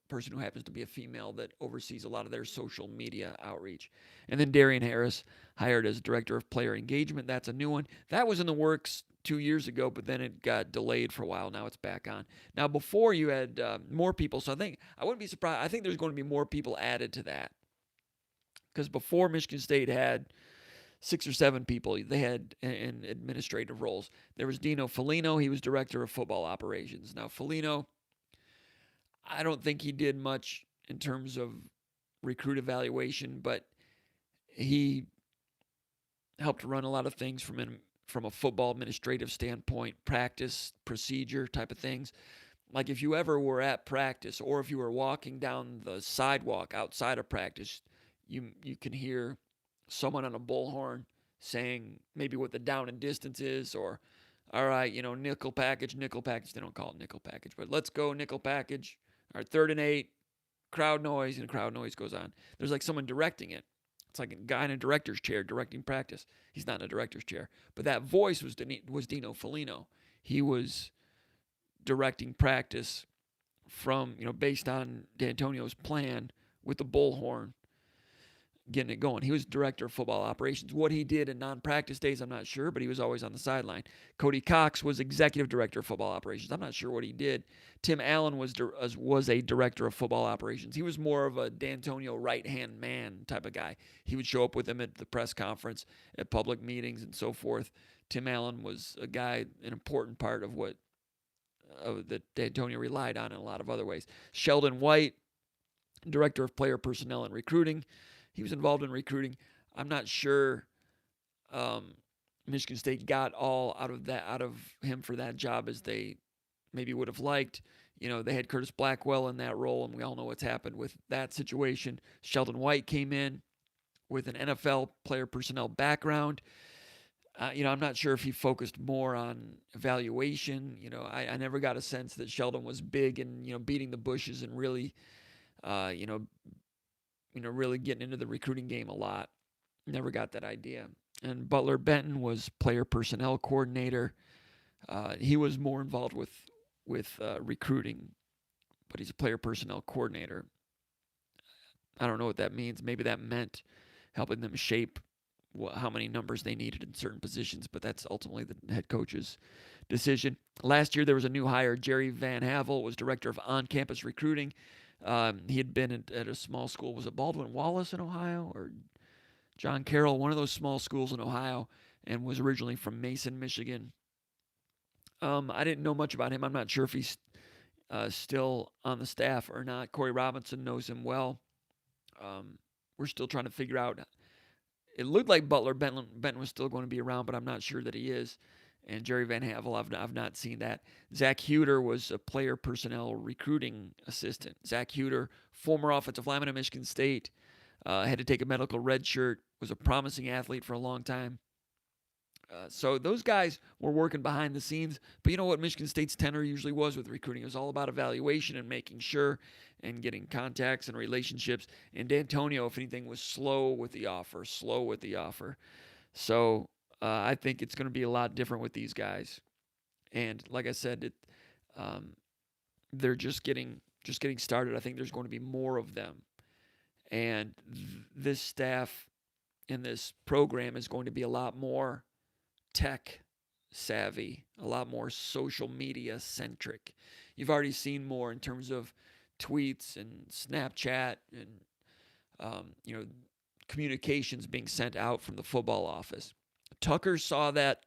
person who happens to be a female that oversees a lot of their social media outreach. And then Darian Harris hired as director of player engagement. That's a new one. That was in the works 2 years ago, but then it got delayed for a while. Now it's back on. Now, before you had more people, so I wouldn't be surprised. I think there's going to be more people added to that. Because before Michigan State had 6 or 7 people they had in administrative roles. There was Dino Felino. He was director of football operations. Now, Felino, I don't think he did much in terms of recruit evaluation, but he helped run a lot of things from a football administrative standpoint, practice, procedure type of things. Like if you ever were at practice or if you were walking down the sidewalk outside of practice, you can hear someone on a bullhorn saying maybe what the down and distance is, or all right, nickel package, nickel package. They don't call it nickel package, but let's go nickel package. All right, 3rd and 8, crowd noise, and crowd noise goes on. There's like someone directing it. It's like a guy in a director's chair directing practice. He's not in a director's chair, but that voice was Dino Felino. He was directing practice from, based on D'Antonio's plan with the bullhorn, getting it going. He was director of football operations. What he did in non-practice days, I'm not sure, but he was always on the sideline. Cody Cox was executive director of football operations. I'm not sure what he did. Tim Allen was a director of football operations. He was more of a D'Antonio right-hand man type of guy. He would show up with him at the press conference, at public meetings, and so forth. Tim Allen was a guy, an important part of what that D'Antonio relied on in a lot of other ways. Sheldon White, director of player personnel and recruiting. He was involved in recruiting. I'm not sure Michigan State got all out of him for that job as they maybe would have liked. They had Curtis Blackwell in that role, and we all know what's happened with that situation. Sheldon White came in with an NFL player personnel background. I'm not sure if he focused more on evaluation. I never got a sense that Sheldon was big in, beating the bushes and really, really getting into the recruiting game a lot. Never got that idea. And Butler Benton was player personnel coordinator. He was more involved with recruiting, but he's a player personnel coordinator. I don't know what that means. Maybe that meant helping them shape how many numbers they needed in certain positions, but that's ultimately the head coach's decision. Last year, there was a new hire. Jerry Van Havel was director of on-campus recruiting. He had been at a small school. Was it Baldwin Wallace in Ohio or John Carroll? One of those small schools in Ohio, and was originally from Mason, Michigan. I didn't know much about him. I'm not sure if he's still on the staff or not. Corey Robinson knows him well. We're still trying to figure out. It looked like Butler Benton was still going to be around, but I'm not sure that he is. And Jerry Van Havel, I've not seen that. Zach Huter was a player personnel recruiting assistant. Zach Huter, former offensive lineman at Michigan State, had to take a medical red shirt, was a promising athlete for a long time. So those guys were working behind the scenes. But you know what Michigan State's tenor usually was with recruiting? It was all about evaluation and making sure and getting contacts and relationships. And D'Antonio, if anything, was slow with the offer. So I think it's going to be a lot different with these guys. And like I said, they're just getting started. I think there's going to be more of them. And this staff in this program is going to be a lot more tech savvy, a lot more social media centric. You've already seen more in terms of tweets and Snapchat and communications being sent out from the football office. Tucker saw that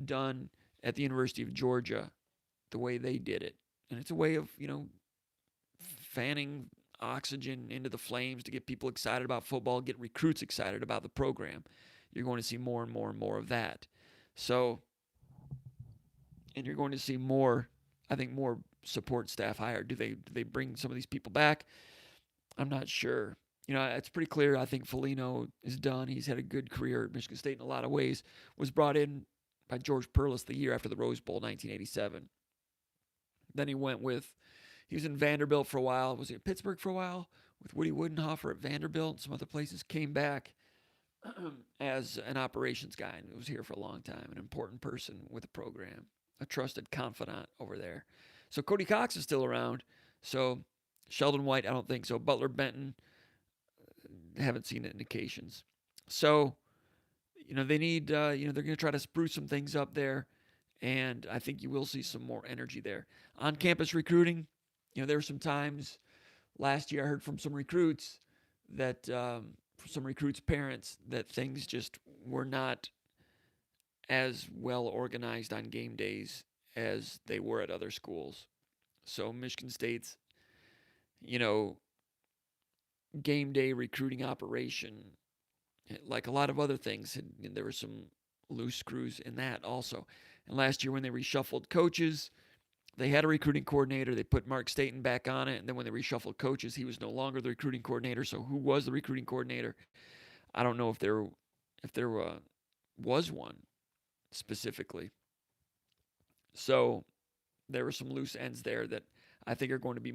done at the University of Georgia, the way they did it, and it's a way of fanning oxygen into the flames to get people excited about football, get recruits excited about the program. You're going to see more and more and more of that. So, and you're going to see more, I think, more support staff hired. Do they bring some of these people back? I'm not sure. It's pretty clear. I think Felino is done. He's had a good career at Michigan State in a lot of ways. Was brought in by George Perlis the year after the Rose Bowl, 1987. Then he was in Vanderbilt for a while. Was he in Pittsburgh for a while with Woody Woodenhofer at Vanderbilt and some other places? Came back as an operations guy and was here for a long time, an important person with the program, a trusted confidant over there. So Cody Cox is still around. So Sheldon White, I don't think so. Butler Benton, haven't seen indications. So, they need, they're going to try to spruce some things up there, and I think you will see some more energy there. On-campus recruiting, there were some times last year I heard from some recruits that some recruits' parents that things just were not as well organized on game days as they were at other schools. So Michigan State's, you know, game day recruiting operation, like a lot of other things, there were some loose screws in that also. And last year when they reshuffled coaches, they had a recruiting coordinator. They put Mark Staten back on it, and then when they reshuffled coaches, he was no longer the recruiting coordinator. So who was the recruiting coordinator? I don't know if there was one specifically. So there were some loose ends there that I think are going to be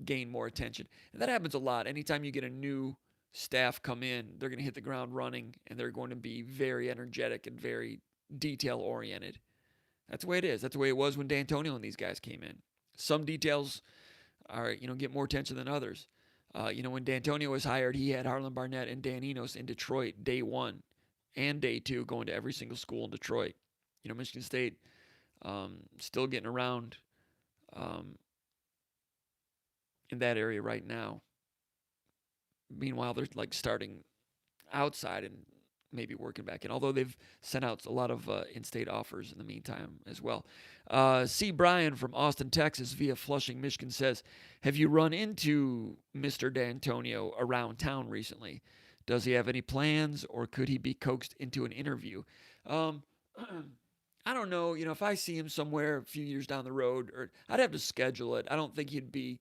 gain more attention. And that happens a lot. Anytime you get a new staff come in, they're going to hit the ground running and they're going to be very energetic and very detail oriented. That's the way it is. That's the way it was when D'Antonio and these guys came in. Some details are, get more attention than others. When D'Antonio was hired, he had Harlan Barnett and Dan Enos in Detroit day one and day two, going to every single school in Detroit. Michigan State still getting around in that area right now. Meanwhile, they're like starting outside and maybe working back in, although they've sent out a lot of in-state offers in the meantime as well. C. Brian from Austin, Texas via Flushing, Michigan says, have you run into Mr. D'Antonio around town recently? Does he have any plans, or could he be coaxed into an interview? I don't know. If I see him somewhere a few years down the road, or I'd have to schedule it. I don't think he'd be.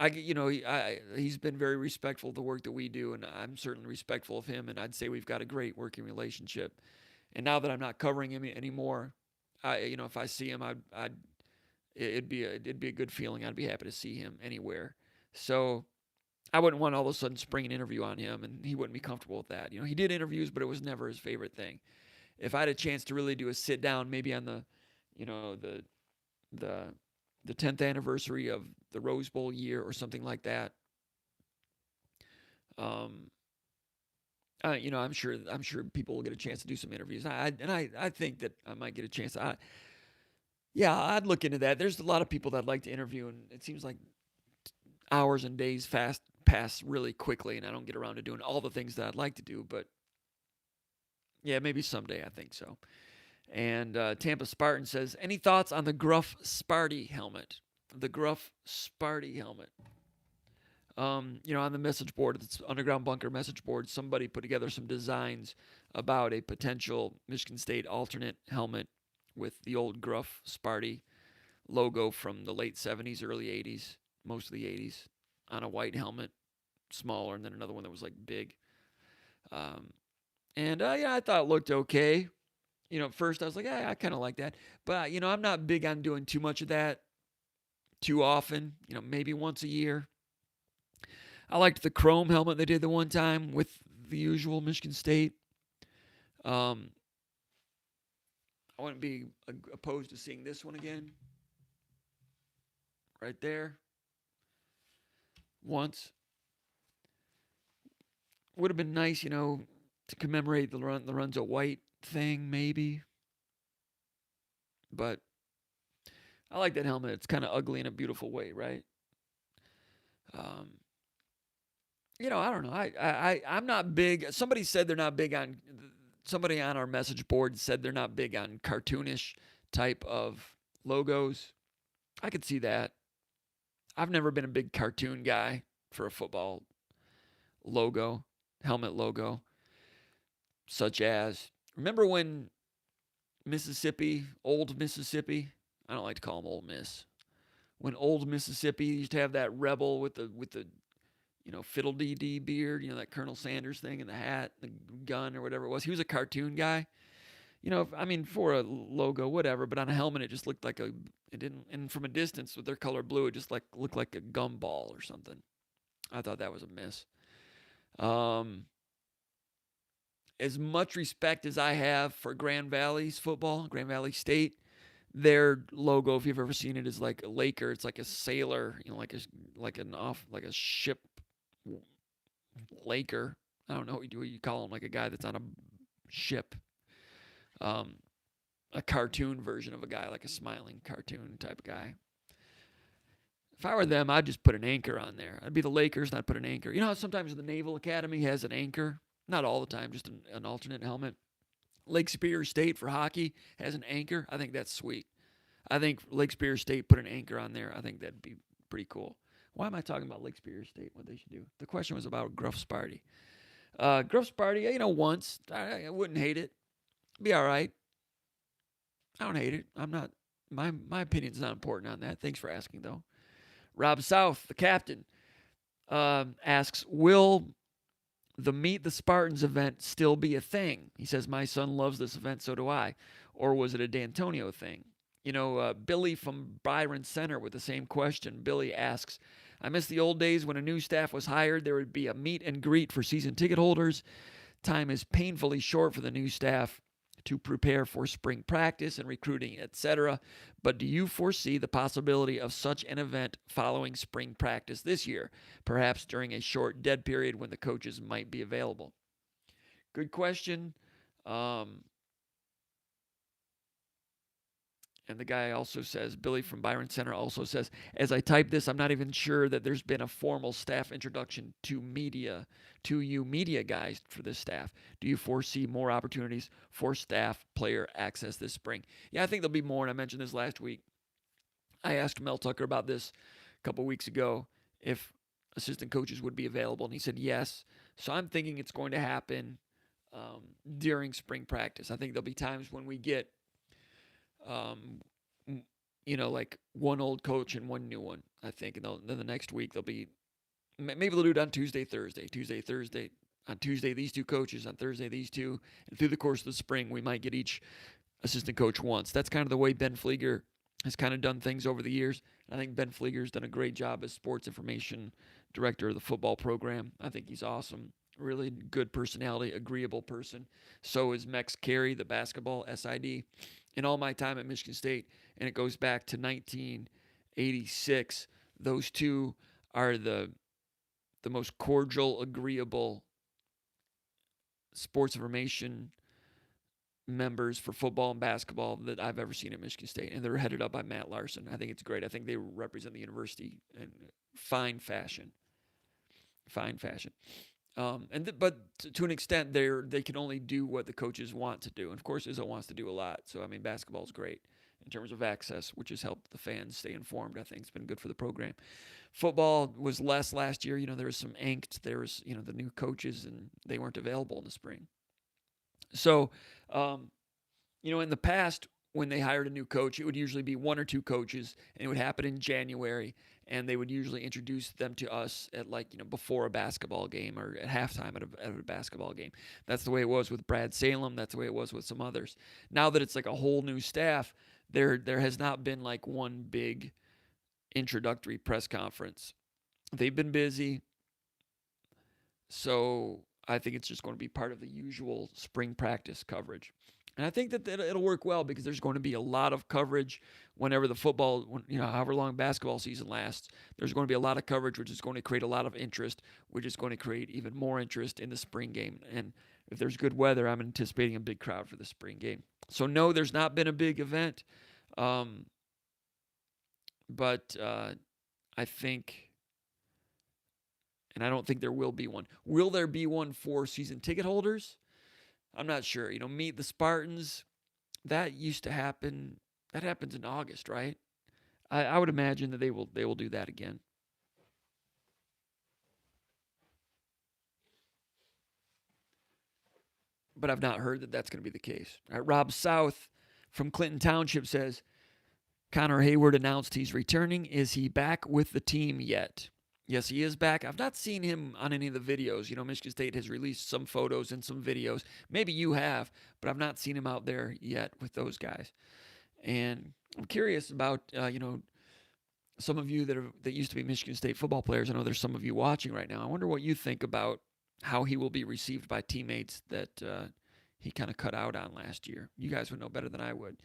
He's been very respectful of the work that we do, and I'm certainly respectful of him. And I'd say we've got a great working relationship. And now that I'm not covering him anymore, if I see him, it'd be a good feeling. I'd be happy to see him anywhere. So I wouldn't want all of a sudden spring an interview on him, and he wouldn't be comfortable with that. He did interviews, but it was never his favorite thing. If I had a chance to really do a sit down, maybe on the 10th anniversary of the Rose Bowl year or something like that, I'm sure people will get a chance to do some interviews. I think that I might get a chance. I'd look into that. There's a lot of people that like to interview, and it seems like hours and days pass really quickly, and I don't get around to doing all the things that I'd like to do. But yeah, maybe someday. I think so. And Tampa Spartan says, any thoughts on the Gruff Sparty helmet? The Gruff Sparty helmet. On the message board, it's Underground Bunker message board, somebody put together some designs about a potential Michigan State alternate helmet with the old Gruff Sparty logo from the late 70s, early 80s, most of the 80s, on a white helmet, smaller, and then another one that was like big. I thought it looked okay. At first I was like, I kind of like that. But, I'm not big on doing too much of that too often, maybe once a year. I liked the chrome helmet they did the one time with the usual Michigan State. I wouldn't be opposed to seeing this one again. Right there. Once. Would have been nice, to commemorate the Lorenzo White thing, maybe. But I like that helmet. It's kind of ugly in a beautiful way, right? I don't know. I'm not big. Somebody said they're not big on. Somebody on our message board said they're not big on cartoonish type of logos. I could see that. I've never been a big cartoon guy for a football logo, helmet logo, such as, remember when Old Mississippi, I don't like to call them Old Miss, when Old Mississippi used to have that rebel with the fiddle-dee-dee beard, that Colonel Sanders thing, and the hat, the gun, or whatever it was. He was a cartoon guy. For a logo, whatever, but on a helmet, it just looked like it didn't, and from a distance with their color blue, it just looked like a gumball or something. I thought that was a miss. As much respect as I have for Grand Valley's football, Grand Valley State, their logo, if you've ever seen it, is like a Laker. It's like a sailor, like a ship Laker. I don't know what you call him, like a guy that's on a ship. A cartoon version of a guy, like a smiling cartoon type guy. If I were them, I'd just put an anchor on there. I'd be the Lakers and I'd put an anchor. You know how sometimes the Naval Academy has an anchor? Not all the time, just an alternate helmet. Lake Superior State for hockey has an anchor. I think that's sweet. I think Lake Superior State put an anchor on there. I think that'd be pretty cool. Why am I talking about Lake Superior State? What they should do? The question was about Gruff Sparty. Gruff Sparty, once I wouldn't hate it. Be all right. I don't hate it. I'm not. My opinion's not important on that. Thanks for asking, though. Rob South, the captain, asks, will the Meet the Spartans event still be a thing? He says, my son loves this event, so do I. Or was it a D'Antonio thing? Billy from Byron Center with the same question. Billy asks, I miss the old days when a new staff was hired. There would be a meet and greet for season ticket holders. Time is painfully short for the new staff to prepare for spring practice and recruiting, etc. But do you foresee the possibility of such an event following spring practice this year, perhaps during a short dead period when the coaches might be available? Good question. And the guy also says, Billy from Byron Center also says, as I type this, I'm not even sure that there's been a formal staff introduction to you media guys for this staff. Do you foresee more opportunities for staff player access this spring? Yeah, I think there'll be more, and I mentioned this last week. I asked Mel Tucker about this a couple weeks ago, if assistant coaches would be available, and he said yes. So I'm thinking it's going to happen during spring practice. I think there'll be times when we get like one old coach and one new one, I think. And then the next week they'll be, maybe they'll do it on Tuesday, Thursday. On Tuesday, these two coaches. On Thursday, these two. And through the course of the spring, we might get each assistant coach once. That's kind of the way Ben Flieger has kind of done things over the years. I think Ben Flieger's done a great job as sports information director of the football program. I think he's awesome. Really good personality, agreeable person. So is Mex Carey, the basketball SID. In all my time at Michigan State, and it goes back to 1986, those two are the most cordial, agreeable sports information members for football and basketball that I've ever seen at Michigan State, and they're headed up by Matt Larson. I think it's great. I think they represent the university in fine fashion. But to an extent, they can only do what the coaches want to do. And of course, Izzo wants to do a lot. So, basketball is great in terms of access, which has helped the fans stay informed. I think it's been good for the program. Football was less last year. There was some angst. There was, the new coaches, and they weren't available in the spring. So, in the past, when they hired a new coach, it would usually be one or two coaches, and it would happen in January, and they would usually introduce them to us at before a basketball game or at halftime at a basketball game. That's the way it was with Brad Salem. That's the way it was with some others. Now that it's like a whole new staff, there has not been like one big introductory press conference. They've been busy, so I think it's just going to be part of the usual spring practice coverage. And I think that it'll work well because there's going to be a lot of coverage whenever the football, however long basketball season lasts. There's going to be a lot of coverage, which is going to create a lot of interest, which is going to create even more interest in the spring game. And if there's good weather, I'm anticipating a big crowd for the spring game. So, no, there's not been a big event. But I think, and I don't think there will be one. Will there be one for season ticket holders? I'm not sure. Meet the Spartans, that used to happen. That happens in August, right? I would imagine that they will do that again. But I've not heard that that's going to be the case. All right, Rob South from Clinton Township says, Connor Hayward announced he's returning. Is he back with the team yet? Yes, he is back. I've not seen him on any of the videos. Michigan State has released some photos and some videos. Maybe you have, but I've not seen him out there yet with those guys. And I'm curious about, some of you that used to be Michigan State football players. I know there's some of you watching right now. I wonder what you think about how he will be received by teammates that he kind of cut out on last year. You guys would know better than I would.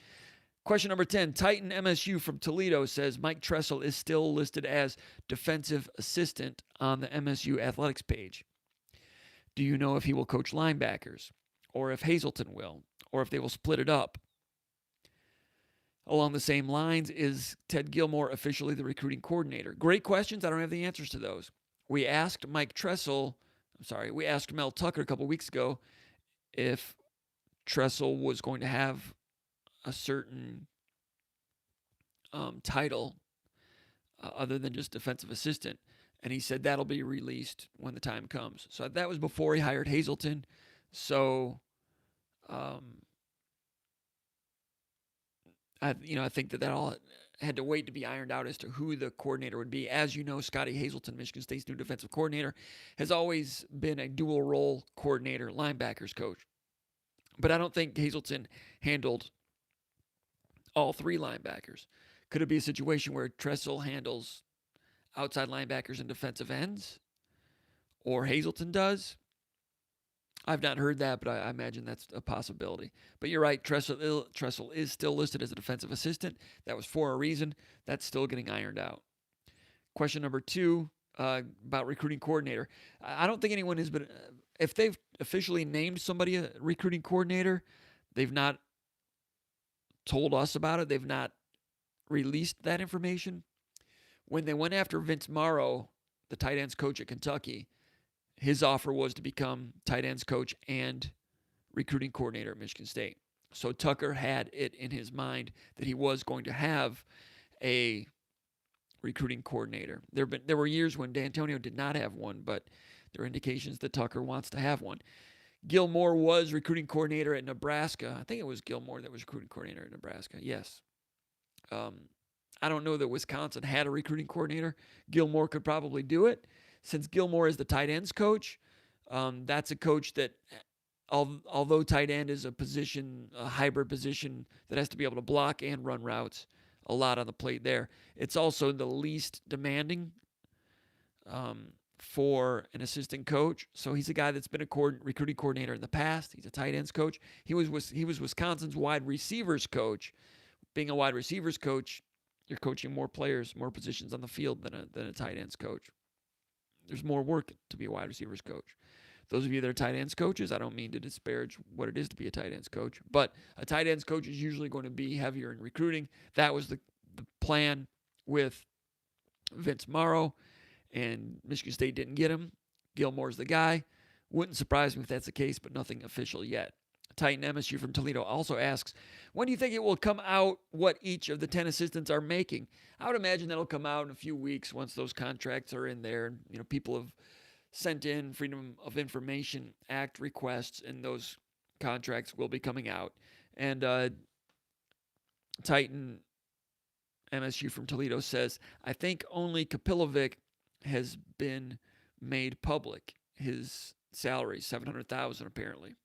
Question number 10, Titan MSU from Toledo says Mike Tressel is still listed as defensive assistant on the MSU athletics page. Do you know if he will coach linebackers, or if Hazelton will, or if they will split it up? Along the same lines, is Ted Gilmore officially the recruiting coordinator? Great questions. I don't have the answers to those. We asked Mel Tucker a couple weeks ago if Tressel was going to have a certain title other than just defensive assistant. And he said that'll be released when the time comes. So that was before he hired Hazelton. So, I think that all had to wait to be ironed out as to who the coordinator would be. As you know, Scotty Hazelton, Michigan State's new defensive coordinator, has always been a dual role coordinator, linebackers coach. But I don't think Hazelton handled all three linebackers. Could it be a situation where Tressel handles outside linebackers and defensive ends? Or Hazelton does? I've not heard that, but I imagine that's a possibility. But you're right, Tressel is still listed as a defensive assistant. That was for a reason. That's still getting ironed out. Question number 2 about recruiting coordinator. I don't think anyone has been, if they've officially named somebody a recruiting coordinator, they've not told us about it. They've not released that information. When they went after Vince Morrow, the tight ends coach at Kentucky, his offer was to become tight ends coach and recruiting coordinator at Michigan State. So Tucker had it in his mind that he was going to have a recruiting coordinator. There were years when D'Antonio did not have one, but there are indications that Tucker wants to have one. Gilmore was recruiting coordinator at Nebraska. I think it was Gilmore that was recruiting coordinator at Nebraska. Yes. I don't know that Wisconsin had a recruiting coordinator. Gilmore could probably do it. Since Gilmore is the tight ends coach, that's a coach that, although tight end is a position, a hybrid position that has to be able to block and run routes, a lot on the plate there. It's also the least demanding for an assistant coach. So he's a guy that's been a recruiting coordinator in the past. He's a tight ends coach. He was Wisconsin's wide receivers coach. Being a wide receivers coach, you're coaching more players, more positions on the field than a tight ends coach. There's more work to be a wide receivers coach. Those of you that are tight ends coaches, I don't mean to disparage what it is to be a tight ends coach, but a tight ends coach is usually going to be heavier in recruiting. That was the plan with Vince Morrow, and Michigan State didn't get him. Gilmore's the guy. Wouldn't surprise me if that's the case, but nothing official yet. Titan MSU from Toledo also asks, when do you think it will come out what each of the 10 assistants are making? I would imagine that'll come out in a few weeks once those contracts are in there. And, people have sent in Freedom of Information Act requests, and those contracts will be coming out. And Titan MSU from Toledo says, I think only Kapilovic has been made public. His salary, $700,000 apparently.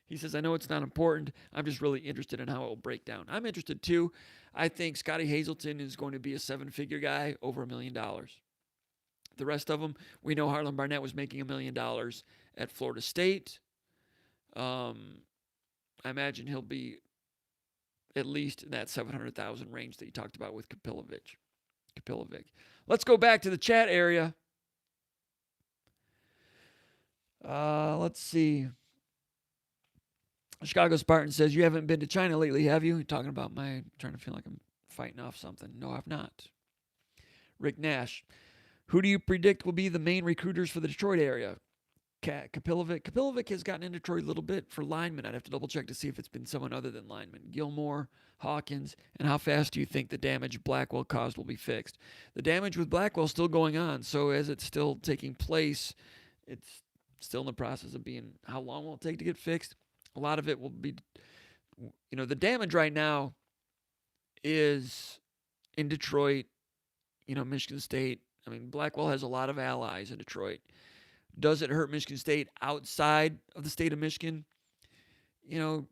He says, I know it's not important. I'm just really interested in how it will break down. I'm interested too. I think Scotty Hazelton is going to be a 7-figure guy, over $1 million. The rest of them, we know Harlan Barnett was making $1 million at Florida State. I imagine he'll be at least in that $700,000 range that you talked about with Kapilovic. Let's go back to the chat area. Let's see. Chicago Spartan says, you haven't been to China lately, have you? You're talking about trying to feel like I'm fighting off something. No, I've not. Rick Nash, who do you predict will be the main recruiters for the Detroit area? Kapilovic. Kapilovic has gotten in Detroit a little bit for linemen. I'd have to double check to see if it's been someone other than linemen. Gilmore, Hawkins, and how fast do you think the damage Blackwell caused will be fixed? The damage with Blackwell is still going on, so as it's still taking place, it's still in the process of being, how long will it take to get fixed? A lot of it will be, the damage right now is in Detroit, Michigan State. I mean, Blackwell has a lot of allies in Detroit. Does it hurt Michigan State outside of the state of Michigan? Luke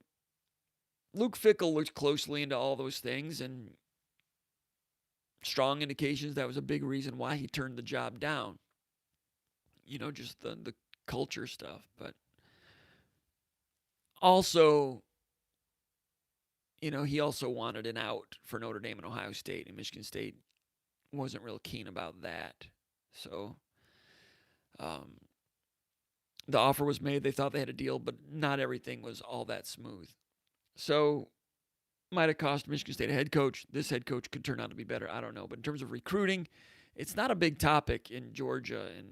Fickell looked closely into all those things, and strong indications that was a big reason why he turned the job down. Just the culture stuff. But also, he also wanted an out for Notre Dame and Ohio State, and Michigan State wasn't real keen about that. So the offer was made. They thought they had a deal, but not everything was all that smooth. So Might have cost Michigan State a head coach. This head coach could turn out to be better. I don't know. But in terms of recruiting, it's not a big topic in Georgia and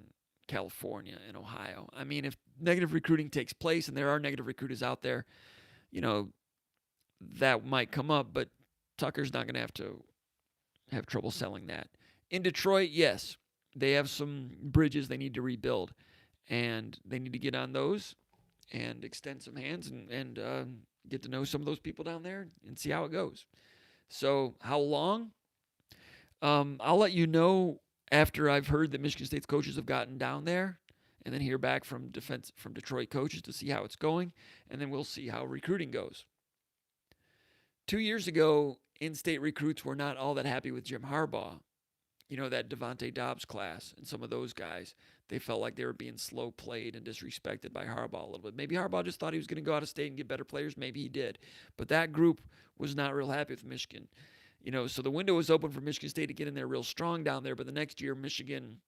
California and Ohio. I mean, if negative recruiting takes place, and there are negative recruiters out there, you know, that might come up, but Tucker's not going to have trouble selling that. In Detroit, yes, they have some bridges they need to rebuild, and they need to get on those and extend some hands and get to know some of those people down there and see how it goes. So, how long? I'll let you know after I've heard that Michigan State's coaches have gotten down there, and then hear back from Detroit coaches to see how it's going, and then we'll see how recruiting goes. 2 years ago, in-state recruits were not all that happy with Jim Harbaugh. You know, that Devontae Dobbs class and some of those guys. They felt like they were being slow played and disrespected by Harbaugh a little bit. Maybe Harbaugh just thought he was going to go out of state and get better players. Maybe he did. But that group was not real happy with Michigan. You know, so the window was open for Michigan State to get in there real strong down there. But the next year, Michigan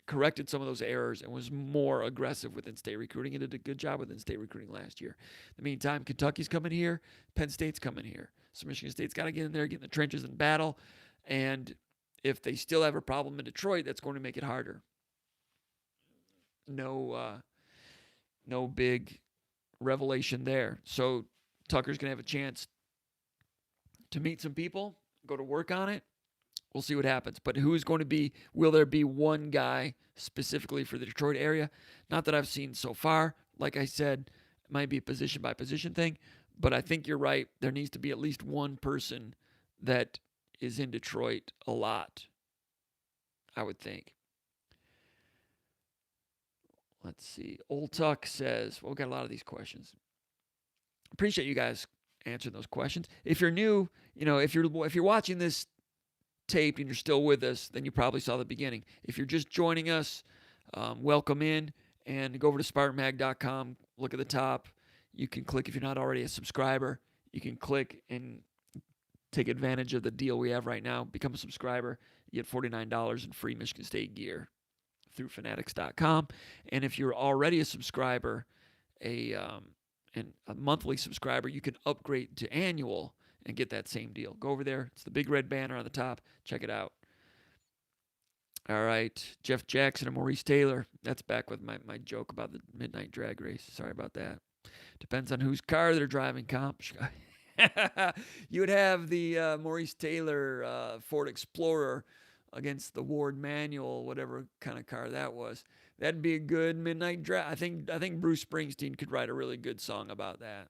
corrected some of those errors and was more aggressive with in-state recruiting and did a good job with in-state recruiting last year. In the meantime, Kentucky's coming here. Penn State's coming here. So Michigan State's got to get in there, get in the trenches and battle. And if they still have a problem in Detroit, that's going to make it harder. No big revelation there. So Tucker's going to have a chance to meet some people, go to work on it. We'll see what happens. But who is going to be, will there be one guy specifically for the Detroit area? Not that I've seen so far. Like I said, it might be a position by position thing. But I think you're right. There needs to be at least one person that is in Detroit a lot, I would think. Let's see. Old Tuck says, well, we got a lot of these questions. Appreciate you guys answering those questions. If you're new, you know, if you're watching this tape and you're still with us, then you probably saw the beginning. If you're just joining us, welcome in, and go over to SpartanMag.com. Look at the top. You can click, if you're not already a subscriber, you can click and take advantage of the deal we have right now. Become a subscriber. You get $49 in free Michigan State gear through Fanatics.com. And if you're already a subscriber, a monthly subscriber, you can upgrade to annual and get that same deal. Go over there. It's the big red banner on the top. Check it out. All right. Jeff Jackson and Maurice Taylor. That's back with my joke about the midnight drag race. Sorry about that. Depends on whose car they're driving, comp. You would have the Maurice Taylor Ford Explorer against the Ward Manual, whatever kind of car that was. That'd be a good midnight drag. I think Bruce Springsteen could write a really good song about that.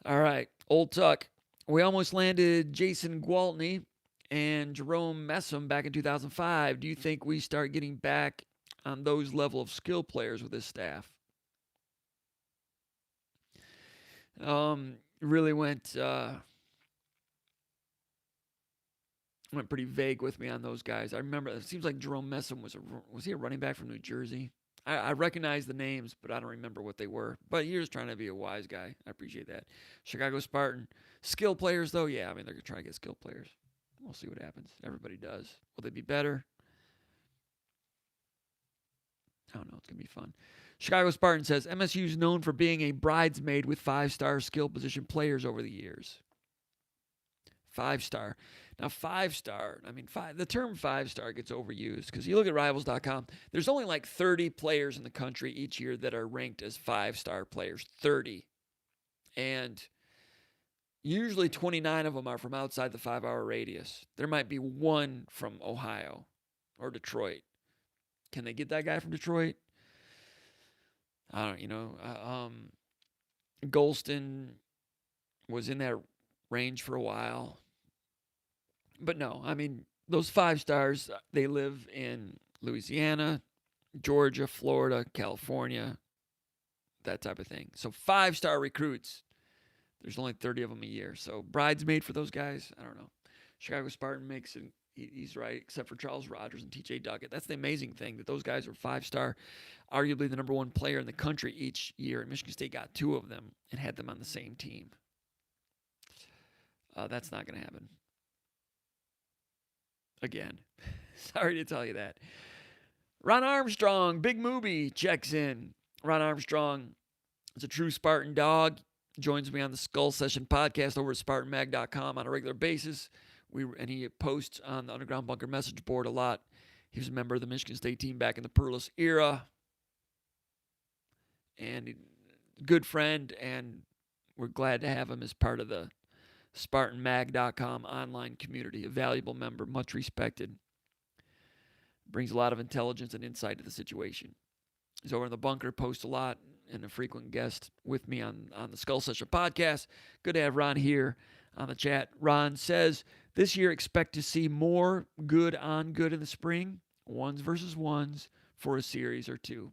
All right, Old Tuck. We almost landed Jason Gwaltney and Jerome Messam back in 2005. Do you think we start getting back on those level of skill players with this staff? Really went pretty vague with me on those guys. I remember it seems like Jerome Messam was he a running back from New Jersey? I recognize the names, but I don't remember what they were. But you're just trying to be a wise guy. I appreciate that. Chicago Spartan. Skill players, though, yeah. I mean, they're going to try to get skill players. We'll see what happens. Everybody does. Will they be better? I don't know. It's going to be fun. Chicago Spartan says, MSU is known for being a bridesmaid with 5-star skill position players over the years. 5-star. Now, 5-star, I mean, the term 5-star gets overused because you look at Rivals.com, there's only like 30 players in the country each year that are ranked as 5-star players. 30. And usually 29 of them are from outside the 5-hour radius. There might be one from Ohio or Detroit. Can they get that guy from Detroit? I don't, Golston was in that range for a while. But no, I mean, those 5-stars, they live in Louisiana, Georgia, Florida, California, that type of thing. So 5-star recruits, there's only 30 of them a year. So bridesmaid for those guys, I don't know. Chicago Spartan makes it, he's right, except for Charles Rogers and TJ Duckett. That's the amazing thing, that those guys are 5-star, arguably the number one player in the country each year. And Michigan State got 2 of them and had them on the same team. That's not going to happen. Again, sorry to tell you that. Ron Armstrong, Big Movie, checks in. Ron Armstrong is a true Spartan dog. joins me on the Skull Session podcast over at SpartanMag.com on a regular basis. And he posts on the Underground Bunker message board a lot. He was a member of the Michigan State team back in the Perlis era. And good friend, and we're glad to have him as part of the SpartanMag.com online community. A valuable member, much respected. Brings a lot of intelligence and insight to the situation. He's over in the bunker, posts a lot, and a frequent guest with me on the Skull Session podcast. Good to have Ron here on the chat. Ron says, this year expect to see more good on good in the spring, ones versus ones for a series or two.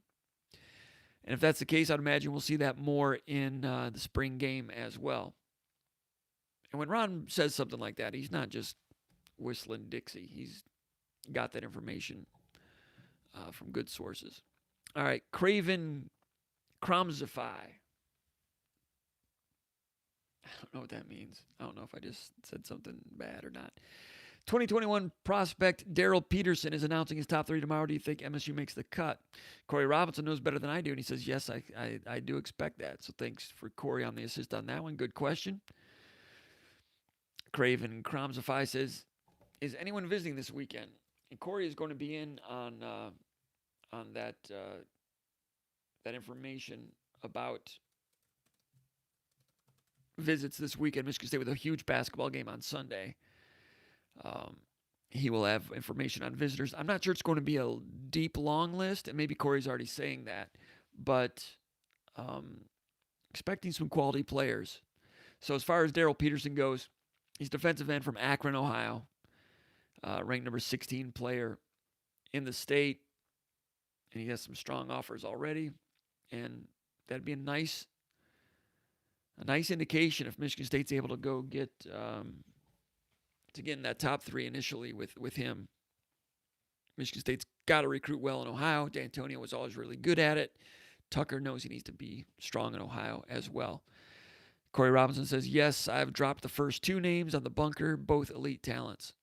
And if that's the case, I'd imagine we'll see that more in the spring game as well. And when Ron says something like that, he's not just whistling Dixie. He's got that information from good sources. All right, Craven Cromsify. I don't know what that means. I don't know if I just said something bad or not. 2021 prospect Daryl Peterson is announcing his top 3 tomorrow. Do you think MSU makes the cut? Corey Robinson knows better than I do, and he says, yes, I do expect that. So thanks for Corey on the assist on that one. Good question. Craven Cromsify says, is anyone visiting this weekend? And Corey is going to be in on that information about visits this weekend. Michigan State with a huge basketball game on Sunday. He will have information on visitors. I'm not sure it's going to be a deep, long list, and maybe Corey's already saying that, but expecting some quality players. So as far as Daryl Peterson goes, he's defensive end from Akron, Ohio, ranked number 16 player in the state, and he has some strong offers already, and that'd be a nice indication if Michigan State's able to go get to get in that top 3 initially with him. Michigan State's got to recruit well in Ohio. D'Antonio was always really good at it. Tucker knows he needs to be strong in Ohio as well. Corey Robinson says, yes, I've dropped the first 2 names on the bunker, both elite talents.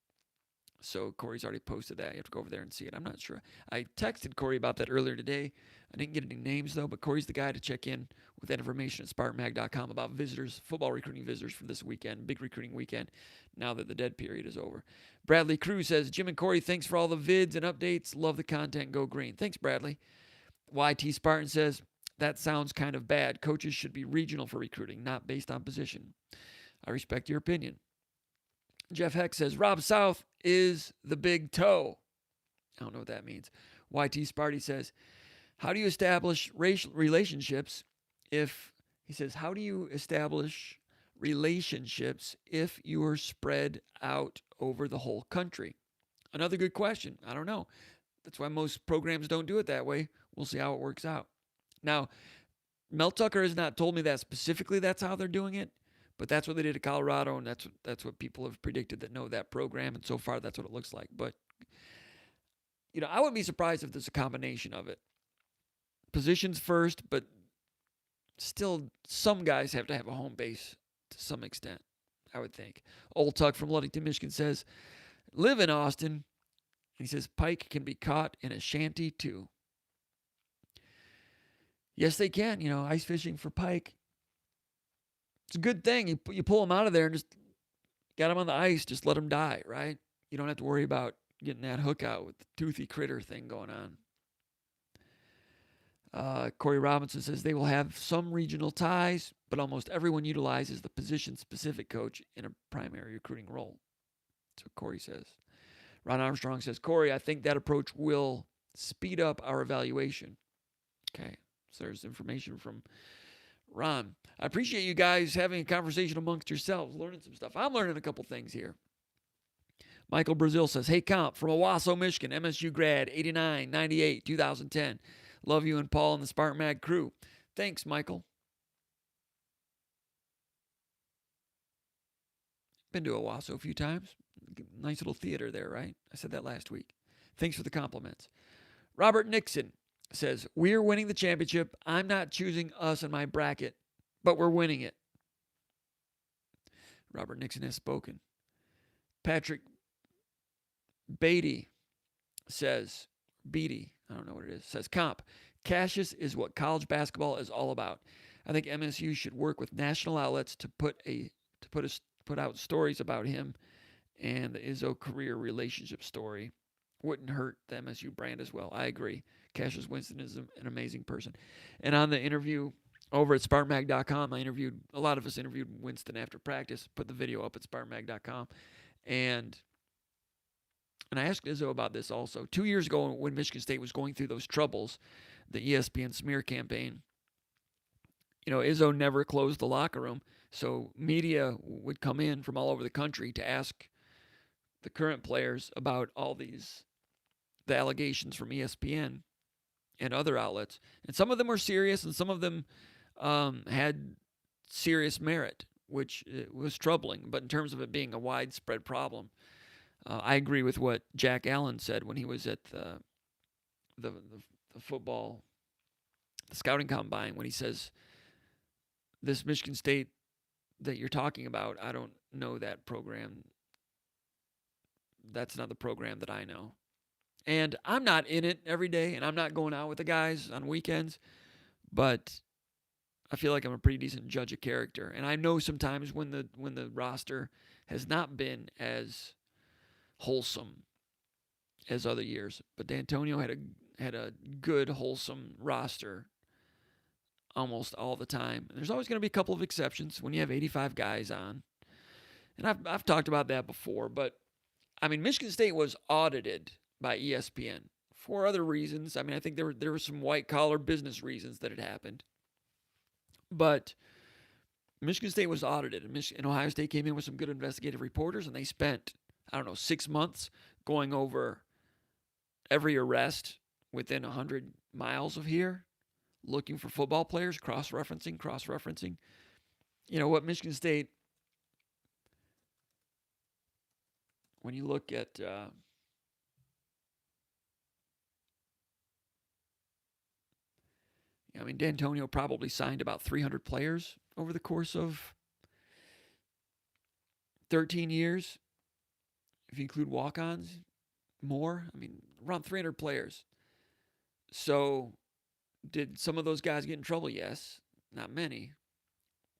So Corey's already posted that. You have to go over there and see it. I'm not sure. I texted Corey about that earlier today. I didn't get any names, though, but Corey's the guy to check in with that information at SpartanMag.com about visitors, football recruiting visitors for this weekend, big recruiting weekend, now that the dead period is over. Bradley Cruz says, Jim and Corey, thanks for all the vids and updates. Love the content. Go green. Thanks, Bradley. YT Spartan says, that sounds kind of bad. Coaches should be regional for recruiting, not based on position. I respect your opinion. Jeff Heck says, Rob South is the big toe. I don't know what that means. YT Sparty says, how do you establish racial relationships if you are spread out over the whole country? Another good question. I don't know. That's why most programs don't do it that way. We'll see how it works out. Now, Mel Tucker has not told me that specifically that's how they're doing it, but that's what they did at Colorado, and that's what people have predicted that know that program, and so far that's what it looks like. But, I wouldn't be surprised if there's a combination of it. Positions first, but still some guys have to have a home base to some extent, I would think. Old Tuck from Ludington, Michigan says, live in Austin. He says, pike can be caught in a shanty too. Yes, they can. Ice fishing for pike. It's a good thing. You pull them out of there and just got them on the ice. Just let them die, right? You don't have to worry about getting that hook out with the toothy critter thing going on. Corey Robinson says they will have some regional ties, but almost everyone utilizes the position-specific coach in a primary recruiting role. That's what Corey says. Ron Armstrong says, Corey, I think that approach will speed up our evaluation. Okay, so there's information from Ron. I appreciate you guys having a conversation amongst yourselves, learning some stuff. I'm learning a couple things here. Michael Brazil says, hey, comp, from Owasso, Michigan, MSU grad, 89, 98, 2010. Love you and Paul and the Spartan Mag crew. Thanks, Michael. Been to Owasso a few times. Nice little theater there, right? I said that last week. Thanks for the compliments. Robert Nixon says, we're winning the championship. I'm not choosing us in my bracket, but we're winning it. Robert Nixon has spoken. Patrick Beatty says, I don't know what it is, says, comp, Cassius is what college basketball is all about. I think MSU should work with national outlets to put out stories about him and the Izzo career relationship story. Wouldn't hurt the MSU brand as well. I agree. Cassius Winston is an amazing person. And on the interview over at SpartanMag.com, a lot of us interviewed Winston after practice. Put the video up at SpartanMag.com, and I asked Izzo about this also. 2 years ago, when Michigan State was going through those troubles, the ESPN smear campaign, Izzo never closed the locker room, so media would come in from all over the country to ask the current players about all the allegations from ESPN and other outlets, and some of them were serious, and some of them had serious merit, which was troubling. But in terms of it being a widespread problem, I agree with what Jack Allen said when he was at the football, the scouting combine, when he says, this Michigan State that you're talking about, I don't know that program. That's not the program that I know. And I'm not in it every day, and I'm not going out with the guys on weekends, but I feel like I'm a pretty decent judge of character. And I know sometimes when the roster has not been as wholesome as other years, but D'Antonio had a good, wholesome roster almost all the time. And there's always going to be a couple of exceptions when you have 85 guys on. And I've talked about that before, but I mean, Michigan State was audited by ESPN for other reasons. I mean, I think there were some white-collar business reasons that it happened. But Michigan State was audited, and Ohio State came in with some good investigative reporters, and they spent, 6 months going over every arrest within 100 miles of here, looking for football players, cross-referencing. What Michigan State, when you look at D'Antonio probably signed about 300 players over the course of 13 years. If you include walk-ons, more. Around 300 players. So, did some of those guys get in trouble? Yes. Not many.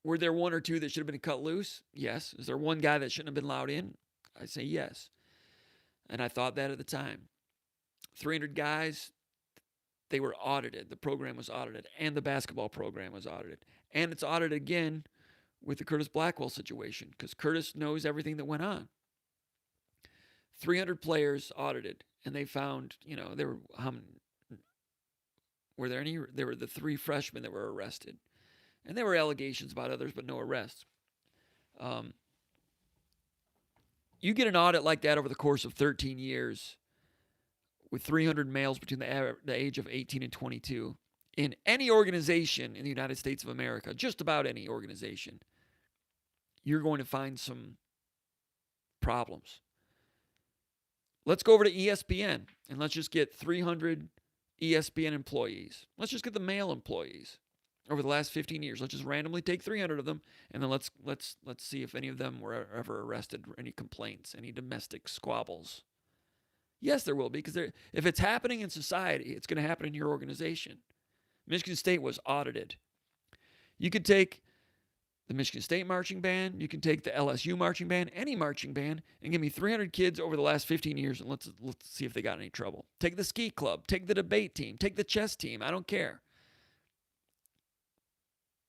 Were there one or two that should have been cut loose? Yes. Is there one guy that shouldn't have been allowed in? I say yes. And I thought that at the time. 300 guys, they were audited. The program was audited, and the basketball program was audited. And it's audited again with the Curtis Blackwell situation, because Curtis knows everything that went on. 300 players audited, and they found, there were there were the 3 freshmen that were arrested. And there were allegations about others, but no arrests. You get an audit like that over the course of 13 years with 300 males between the age of 18 and 22 in any organization in the United States of America, just about any organization, you're going to find some problems. Let's go over to ESPN, and let's just get 300 ESPN employees. Let's just get the male employees over the last 15 years. Let's just randomly take 300 of them, and then let's see if any of them were ever arrested, any complaints, any domestic squabbles. Yes, there will be, because if it's happening in society, it's going to happen in your organization. Michigan State was audited. You could take the Michigan State marching band, you can take the LSU marching band, any marching band, and give me 300 kids over the last 15 years, and let's see if they got any trouble. Take the ski club, take the debate team, take the chess team, I don't care.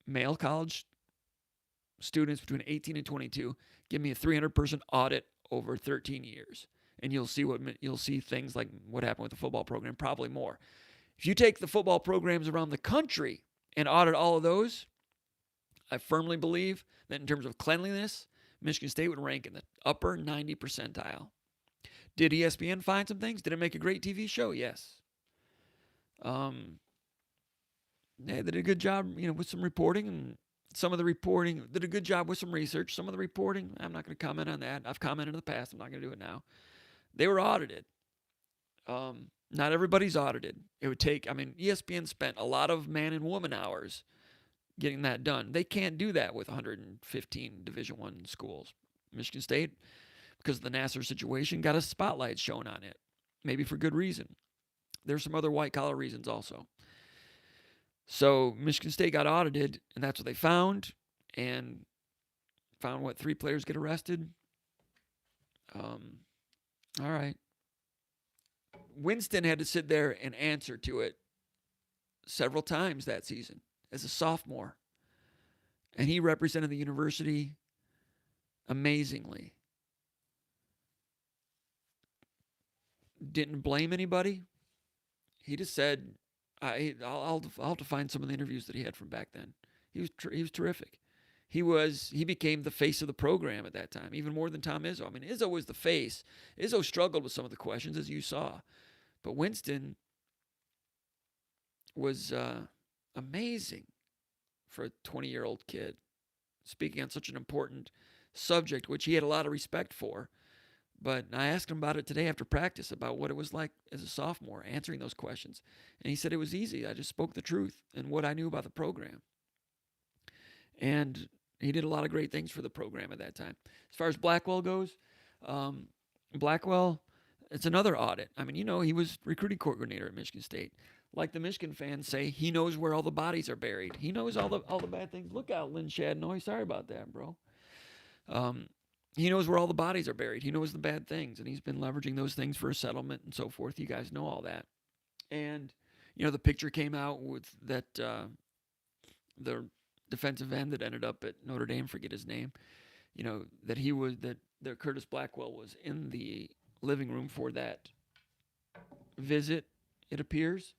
Male college students between 18 and 22, give me a 300-person audit over 13 years, and you'll see things like what happened with the football program, probably more. If you take the football programs around the country and audit all of those, I firmly believe that in terms of cleanliness, Michigan State would rank in the upper 90 percentile. Did ESPN find some things? Did it make a great TV show? Yes. They did a good job, with some reporting, and some of the reporting did a good job with some research. Some of the reporting, I'm not going to comment on that. I've commented in the past. I'm not going to do it now. They were audited. Not everybody's audited. It would take, ESPN spent a lot of man and woman hours getting that done. They can't do that with 115 Division I schools. Michigan State, because of the Nassar situation, got a spotlight shown on it. Maybe for good reason. There's some other white-collar reasons also. So Michigan State got audited, and that's what they found, and found what 3 players get arrested. Um, all right. Winston had to sit there and answer to it several times that season as a sophomore, and he represented the university amazingly. Didn't blame anybody. He just said, I'll have to find some of the interviews that he had from back then. He was terrific. He became the face of the program at that time, even more than Tom Izzo. I mean, Izzo was the face. Izzo struggled with some of the questions, as you saw, but Winston was amazing for a 20-year-old kid, speaking on such an important subject, which he had a lot of respect for. But I asked him about it today after practice, about what it was like as a sophomore, answering those questions. And he said it was easy. I just spoke the truth and what I knew about the program. And he did a lot of great things for the program at that time. As far as Blackwell goes, Blackwell, it's another audit. I mean, he was recruiting coordinator at Michigan State. Like the Michigan fans say, he knows where all the bodies are buried. He knows all the bad things. Look out, Lynn Shadnoy. Sorry about that, bro. He knows where all the bodies are buried. He knows the bad things, and he's been leveraging those things for a settlement and so forth. You guys know all that. And, the picture came out with that the defensive end that ended up at Notre Dame, forget his name, that Curtis Blackwell was in the living room for that visit, it appears.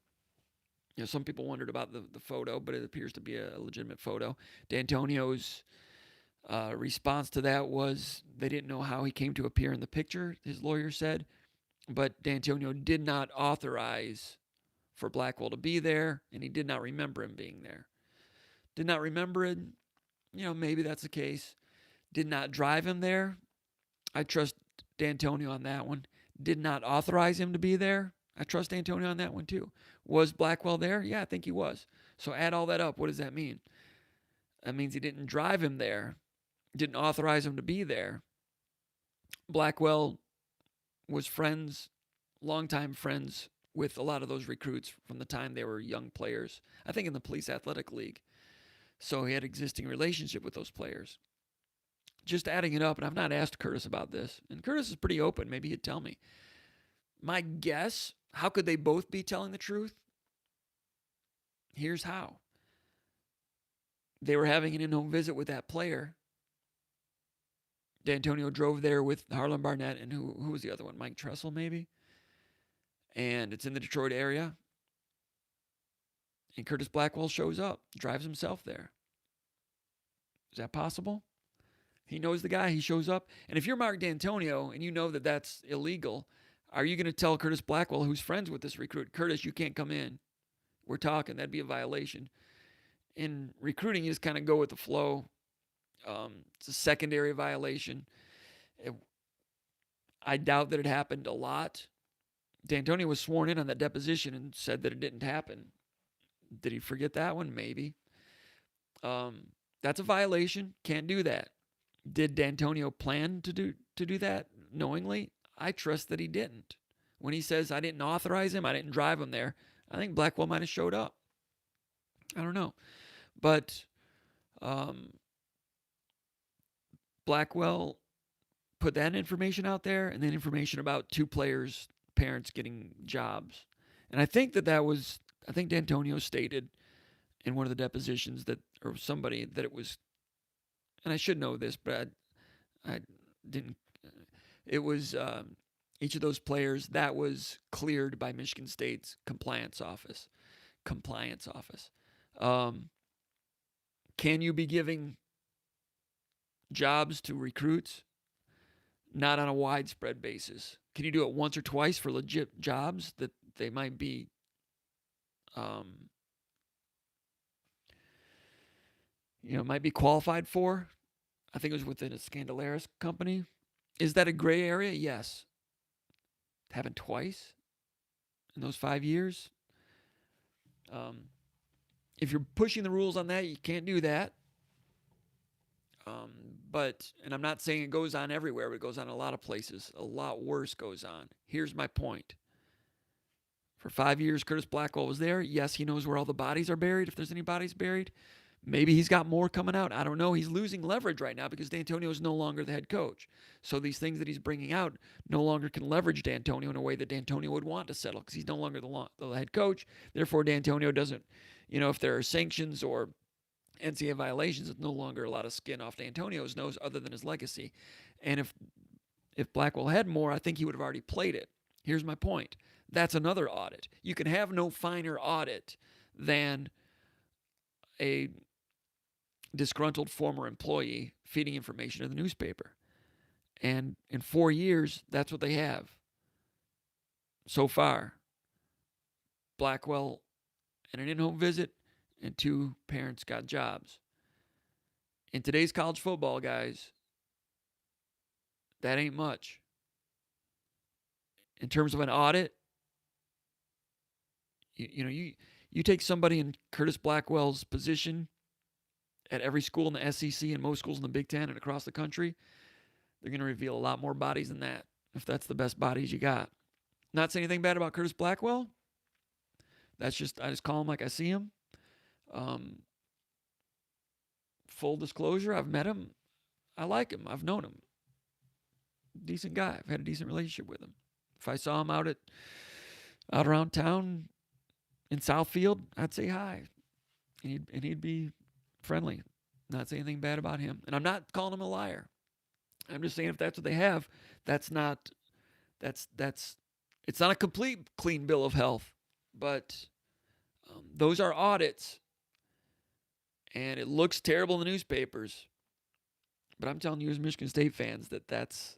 Some people wondered about the photo, but it appears to be a legitimate photo. D'Antonio's response to that was they didn't know how he came to appear in the picture, his lawyer said, but D'Antonio did not authorize for Blackwell to be there, and he did not remember him being there. Did not remember it, maybe that's the case. Did not drive him there. I trust D'Antonio on that one. Did not authorize him to be there. I trust D'Antonio on that one too. Was Blackwell there? Yeah, I think he was. So add all that up. What does that mean? That means he didn't drive him there, didn't authorize him to be there. Blackwell was friends, longtime friends with a lot of those recruits from the time they were young players, I think in the Police Athletic League. So he had existing relationship with those players. Just adding it up, and I've not asked Curtis about this, and Curtis is pretty open. Maybe he'd tell me. My guess, how could they both be telling the truth? Here's how. They were having an in-home visit with that player. D'Antonio drove there with Harlan Barnett and who was the other one? Mike Tressel, maybe? And it's in the Detroit area. And Curtis Blackwell shows up, drives himself there. Is that possible? He knows the guy. He shows up. And if you're Mark D'Antonio and you know that that's illegal, are you going to tell Curtis Blackwell, who's friends with this recruit, Curtis, you can't come in? We're talking. That'd be a violation. In recruiting, you just kind of go with the flow. It's a secondary violation. I doubt that it happened a lot. D'Antonio was sworn in on that deposition and said that it didn't happen. Did he forget that one? Maybe. That's a violation. Can't do that. Did D'Antonio plan to do that knowingly? I trust that he didn't. When he says, I didn't authorize him, I didn't drive him there, I think Blackwell might have showed up. I don't know. But Blackwell put that information out there, and then information about 2 players' parents getting jobs. And I think I think D'Antonio stated in one of the depositions or somebody, that it was, and I should know this, but I didn't, it was each of those players that was cleared by Michigan State's compliance office. Can you be giving jobs to recruits? Not on a widespread basis. Can you do it once or twice for legit jobs that they might be might be qualified for? I think it was within a Scandalaris company. Is that a gray area? Yes. It happened twice in those 5 years. If you're pushing the rules on that, you can't do that. And I'm not saying it goes on everywhere, but it goes on a lot of places. A lot worse goes on. Here's my point. For 5 years, Curtis Blackwell was there. Yes, he knows where all the bodies are buried, if there's any bodies buried. Maybe he's got more coming out. I don't know. He's losing leverage right now because D'Antonio is no longer the head coach. So these things that he's bringing out no longer can leverage D'Antonio in a way that D'Antonio would want to settle because he's no longer the head coach. Therefore, D'Antonio doesn't, if there are sanctions or NCAA violations, it's no longer a lot of skin off D'Antonio's nose other than his legacy. And if Blackwell had more, I think he would have already played it. Here's my point. That's another audit. You can have no finer audit than a disgruntled former employee feeding information to the newspaper. And in 4 years, that's what they have so far. Blackwell and an in-home visit, and 2 parents got jobs. In today's college football, guys, that ain't much. In terms of an audit, you take somebody in Curtis Blackwell's position at every school in the SEC and most schools in the Big Ten and across the country, they're going to reveal a lot more bodies than that, if that's the best bodies you got. Not saying anything bad about Curtis Blackwell. I just call him like I see him. Full disclosure, I've met him. I like him. I've known him. Decent guy. I've had a decent relationship with him. If I saw him out around town in Southfield, I'd say hi. And he'd be friendly. Not saying anything bad about him. And I'm not calling him a liar. I'm just saying if that's what they have, it's not a complete clean bill of health, but those are audits. And it looks terrible in the newspapers. But I'm telling you as Michigan State fans that's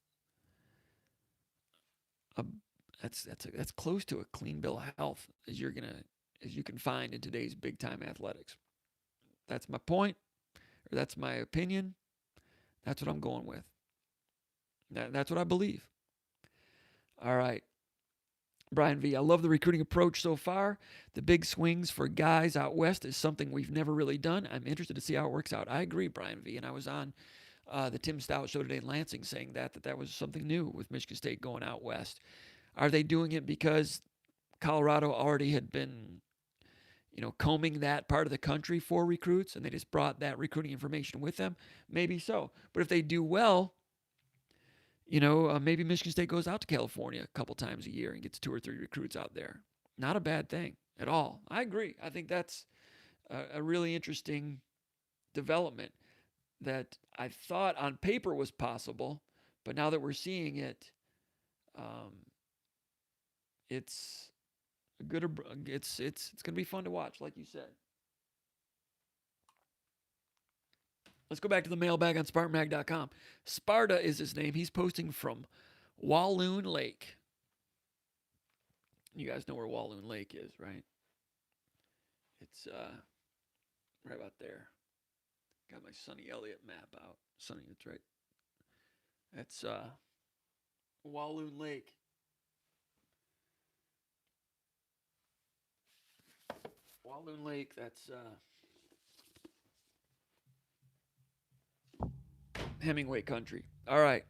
close to a clean bill of health as you can find in today's big time athletics. That's my point, or that's my opinion. That's what I'm going with. That's what I believe. All right. Brian V., I love the recruiting approach so far. The big swings for guys out west is something we've never really done. I'm interested to see how it works out. I agree, Brian V., and I was on the Tim Stout show today in Lansing saying that was something new with Michigan State going out west. Are they doing it because Colorado already had been, combing that part of the country for recruits and they just brought that recruiting information with them? Maybe so. But if they do well, maybe Michigan State goes out to California a couple times a year and gets 2 or 3 recruits out there. Not a bad thing at all. I agree. I think that's a really interesting development that I thought on paper was possible, but now that we're seeing it, it's going to be fun to watch, like you said. Let's go back to the mailbag on SpartanMag.com. Sparta is his name. He's posting from Walloon Lake. You guys know where Walloon Lake is, right? It's right about there. Got my Sonny Elliott map out. Sonny, that's right. That's Walloon Lake. Walloon Lake, that's Hemingway country. All right.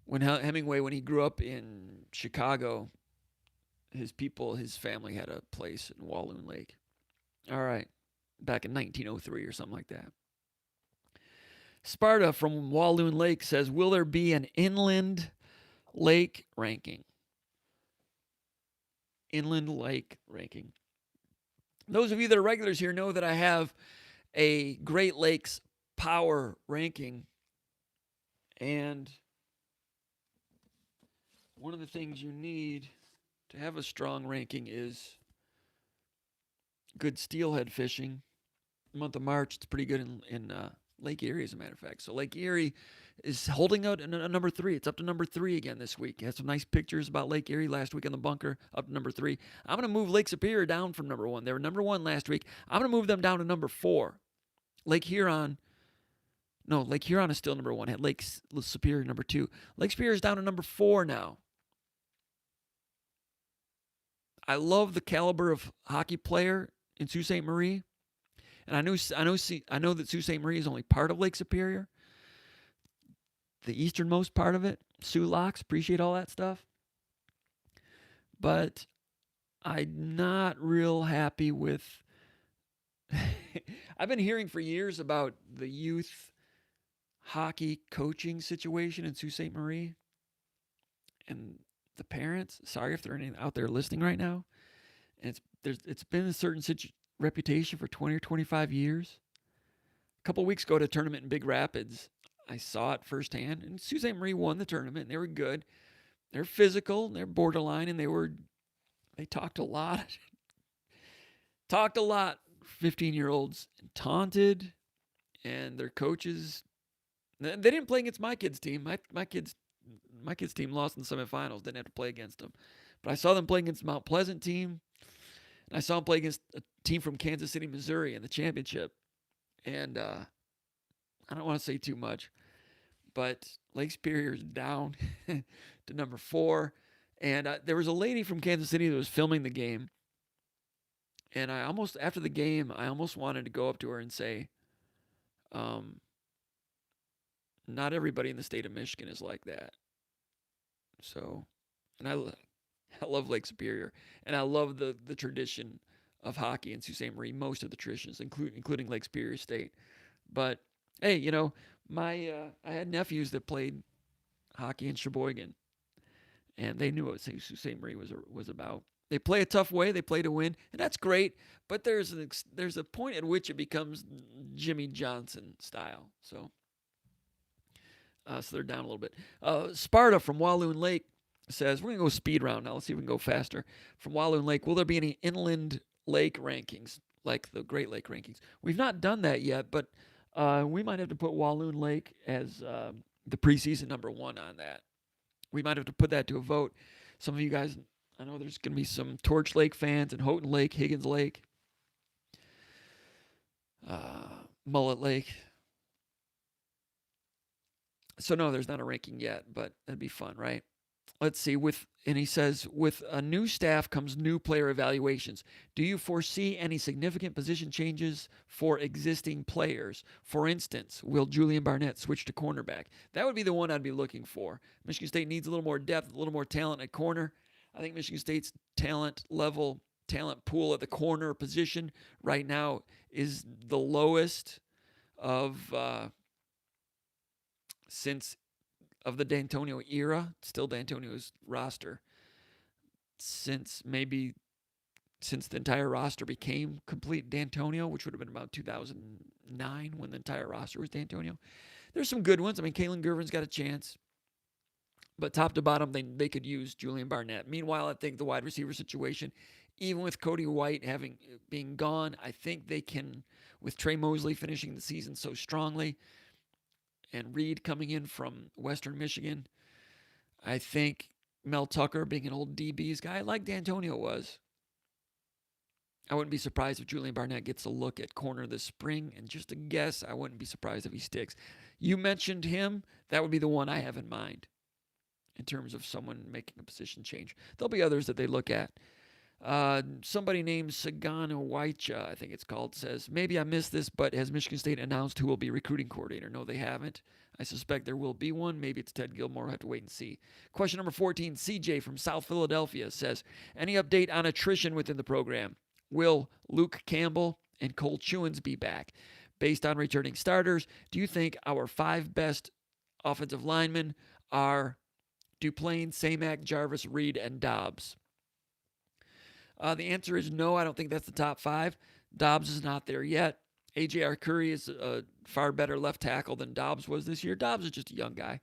When Hemingway, when he grew up in Chicago, his family had a place in Walloon Lake. All right. Back in 1903 or something like that. Sparta from Walloon Lake says, will there be an inland lake ranking? Inland lake ranking. Those of you that are regulars here know that I have a Great Lakes power ranking. And one of the things you need to have a strong ranking is good steelhead fishing. The month of March, it's pretty good in Lake Erie, as a matter of fact. So Lake Erie is holding out a number 3. It's up to number 3 again this week. It had some nice pictures about Lake Erie last week in the bunker, up to number 3. I'm going to move Lake Superior down from number 1. They were number 1 last week. I'm going to move them down to number 4. Lake Huron is still number 1. Had Lake Superior number 2. Lake Superior is down to number 4 now. I love the caliber of hockey player in Sault Ste. Marie. And I know that Sault Ste. Marie is only part of Lake Superior. The easternmost part of it. Sioux Locks, appreciate all that stuff. But I'm not real happy with. I've been hearing for years about the youth hockey coaching situation in Sault Ste. Marie, and the parents. Sorry if they're out there listening right now. And it's been a certain reputation for 20 or 25 years. A couple weeks ago at a tournament in Big Rapids, I saw it firsthand, and Sault Ste. Marie won the tournament. And they were good. They're physical. They're borderline, and they talked a lot. Talked a lot. 15-year-olds taunted, and their coaches. They didn't play against my kids' team. My kids' team lost in the semifinals. Didn't have to play against them, but I saw them play against the Mount Pleasant team, and I saw them play against a team from Kansas City, Missouri, in the championship. And I don't want to say too much, but Lake Superior is down to number 4. And there was a lady from Kansas City that was filming the game. And after the game, I almost wanted to go up to her and say, not everybody in the state of Michigan is like that. So, and I love Lake Superior. And I love the tradition of hockey in Sault Ste. Marie, most of the traditions, including Lake Superior State. But, hey, I had nephews that played hockey in Sheboygan, and they knew what Sault Ste. Marie was about. They play a tough way. They play to win, and that's great. But there's a point at which it becomes Jimmy Johnson style. So they're down a little bit. Sparta from Walloon Lake says, we're going to go speed round now. Let's see if we can go faster. From Walloon Lake, will there be any inland lake rankings like the Great Lake rankings? We've not done that yet, but we might have to put Walloon Lake as the preseason number 1 on that. We might have to put that to a vote. Some of you guys, I know there's going to be some Torch Lake fans and Houghton Lake, Higgins Lake, Mullet Lake. So no, there's not a ranking yet, but that'd be fun, right? Let's see. And he says, with a new staff comes new player evaluations. Do you foresee any significant position changes for existing players? For instance, will Julian Barnett switch to cornerback? That would be the one I'd be looking for. Michigan State needs a little more depth, a little more talent at corner. I think Michigan State's talent pool at the corner position right now is the lowest of since of the D'Antonio era, still D'Antonio's roster, since the entire roster became complete D'Antonio, which would have been about 2009 when the entire roster was D'Antonio. There's some good ones. I mean, Kalen Gervin's got a chance. But top to bottom, they could use Julian Barnett. Meanwhile, I think the wide receiver situation, even with Cody White being gone, I think they can, with Trey Mosley finishing the season so strongly, and Reed coming in from Western Michigan, I think Mel Tucker being an old DB's guy, like D'Antonio was, I wouldn't be surprised if Julian Barnett gets a look at corner this spring. And just a guess, I wouldn't be surprised if he sticks. You mentioned him. That would be the one I have in mind in terms of someone making a position change. There'll be others that they look at. Somebody named Sagano Waicha, I think it's called, says, maybe I missed this, but has Michigan State announced who will be recruiting coordinator? No, they haven't. I suspect there will be one. Maybe it's Ted Gilmore. We'll have to wait and see. Question number 14, CJ from South Philadelphia says, any update on attrition within the program? Will Luke Campbell and Cole Chewins be back? Based on returning starters, do you think our 5 best offensive linemen are Duplain, Samac, Jarvis, Reed, and Dobbs? The answer is no. I don't think that's the top 5. Dobbs is not there yet. A.J. Arcuri is a far better left tackle than Dobbs was this year. Dobbs is just a young guy.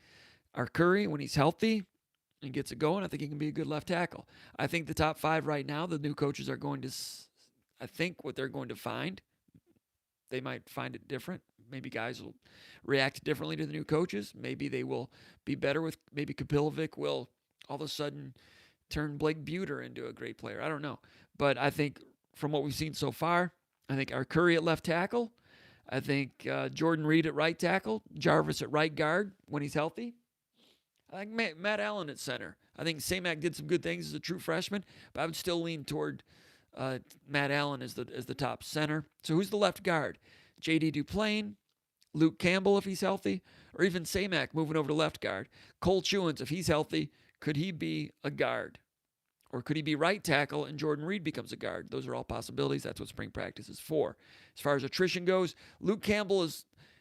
Arcuri, when he's healthy and gets it going, I think he can be a good left tackle. I think the top 5 right now, the new coaches are going to, I think what they're going to find, they might find it different. Maybe guys will react differently to the new coaches. Maybe they will be better with, maybe Kapilovic will all of a sudden turn Blake Buter into a great player. I don't know. But I think from what we've seen so far, I think Arcuri at left tackle. I think Jordan Reed at right tackle. Jarvis at right guard when he's healthy. I think Matt Allen at center. I think Samac did some good things as a true freshman, but I would still lean toward Matt Allen as the top center. So who's the left guard? J.D. Duplain, Luke Campbell if he's healthy, or even Samac moving over to left guard. Cole Chewins, if he's healthy, could he be a guard? Or could he be right tackle and Jordan Reed becomes a guard? Those are all possibilities. That's what spring practice is for. As far as attrition goes, Luke Campbell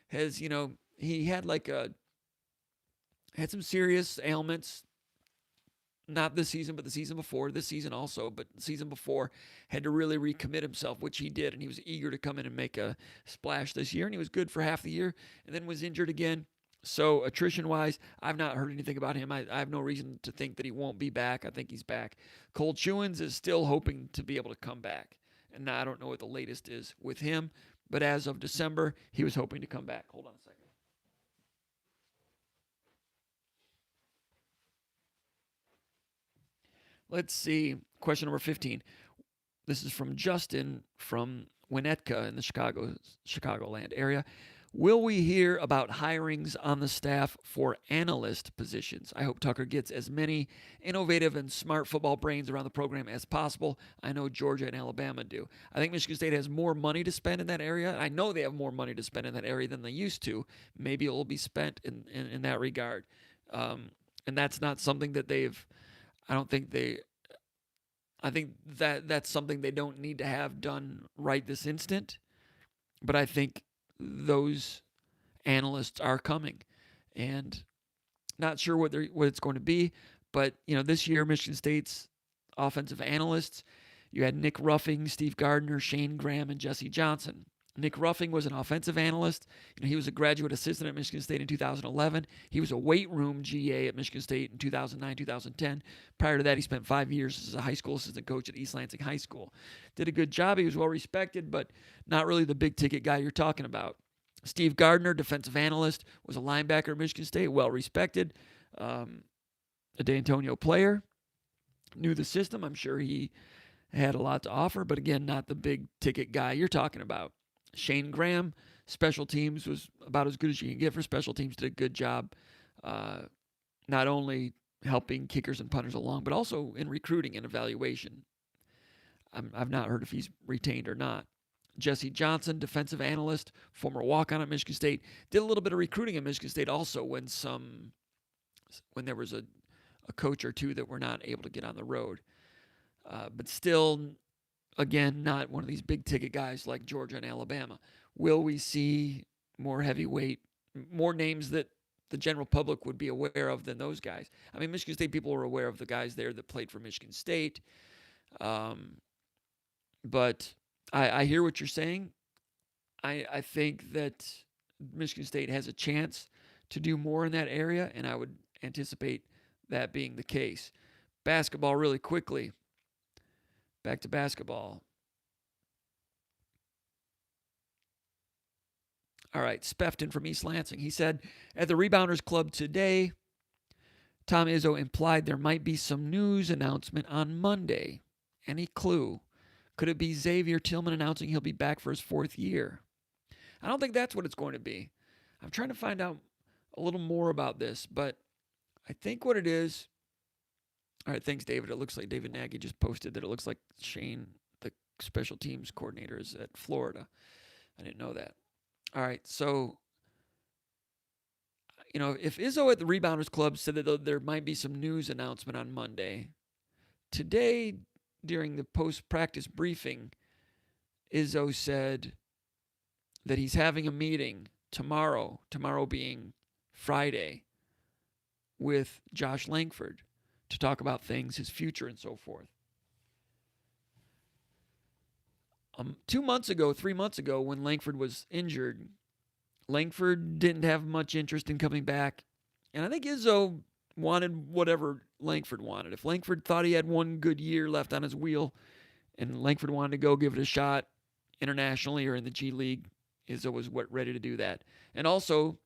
has he had had some serious ailments. Not this season, but the season before. This season also, but the season before, had to really recommit himself, which he did, and he was eager to come in and make a splash this year, and he was good for half the year, and then was injured again. So attrition-wise, I've not heard anything about him. I have no reason to think that he won't be back. I think he's back. Cole Chewins is still hoping to be able to come back, and I don't know what the latest is with him, but as of December, he was hoping to come back. Hold on a second. Let's see. Question number 15. This is from Justin from Winnetka in the Chicagoland area. Will we hear about hirings on the staff for analyst positions? I hope Tucker gets as many innovative and smart football brains around the program as possible. I know Georgia and Alabama do. I think Michigan State has more money to spend in that area. I know they have more money to spend in that area than they used to. Maybe it will be spent in that regard. And that's not something that I don't think I think that's something they don't need to have done right this instant. But I think those analysts are coming, and not sure what it's going to be. But this year Michigan State's offensive analysts, you had Nick Ruffing, Steve Gardner, Shane Graham, and Jesse Johnson. Nick Ruffing was an offensive analyst. He was a graduate assistant at Michigan State in 2011. He was a weight room GA at Michigan State in 2009, 2010. Prior to that, he spent 5 years as a high school assistant coach at East Lansing High School. Did a good job. He was well respected, but not really the big ticket guy you're talking about. Steve Gardner, defensive analyst, was a linebacker at Michigan State, well respected. A D'Antonio player, knew the system. I'm sure he had a lot to offer, but again, not the big ticket guy you're talking about. Shane Graham, special teams, was about as good as you can get for special teams. Did a good job, not only helping kickers and punters along, but also in recruiting and evaluation. I've not heard if he's retained or not. Jesse Johnson, defensive analyst, former walk-on at Michigan State, did a little bit of recruiting at Michigan State also when there was a coach or two that were not able to get on the road. But still, again, not one of these big ticket guys like Georgia and Alabama. Will we see more heavyweight, more names that the general public would be aware of than those guys? I mean, Michigan State people are aware of the guys there that played for Michigan State. But I hear what you're saying. I think that Michigan State has a chance to do more in that area, and I would anticipate that being the case. Basketball really quickly. Back to basketball. All right, Spefton from East Lansing. He said, at the Rebounders Club today, Tom Izzo implied there might be some news announcement on Monday. Any clue? Could it be Xavier Tillman announcing he'll be back for his 4th year? I don't think that's what it's going to be. I'm trying to find out a little more about this, but I think what it is. All right, thanks, David. It looks like David Nagy just posted that it looks like Shane, the special teams coordinator, is at Florida. I didn't know that. All right, so, if Izzo at the Rebounders Club said that there might be some news announcement on Monday, today during the post-practice briefing, Izzo said that he's having a meeting tomorrow being Friday, with Josh Langford to talk about things, his future, and so forth. 3 months ago, when Langford was injured, Langford didn't have much interest in coming back. And I think Izzo wanted whatever Langford wanted. If Langford thought he had one good year left on his wheel and Langford wanted to go give it a shot internationally or in the G League, Izzo was ready to do that. And also,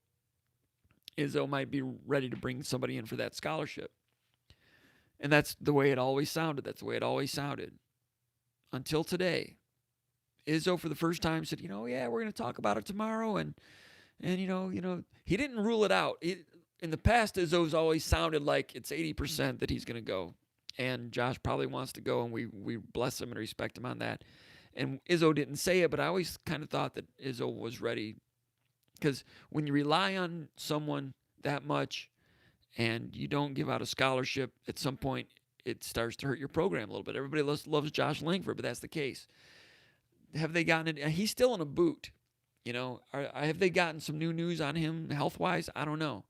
Izzo might be ready to bring somebody in for that scholarship. And that's the way it always sounded. Until today. Izzo, for the first time, said, we're going to talk about it tomorrow. And he didn't rule it out. In the past, Izzo's always sounded like it's 80% that he's going to go. And Josh probably wants to go, and we bless him and respect him on that. And Izzo didn't say it, but I always kind of thought that Izzo was ready. Because when you rely on someone that much and you don't give out a scholarship, at some point it starts to hurt your program a little bit. Everybody loves Josh Langford, but that's the case. Have they gotten it? He's still in a boot. Have they gotten some new news on him health-wise? I don't know.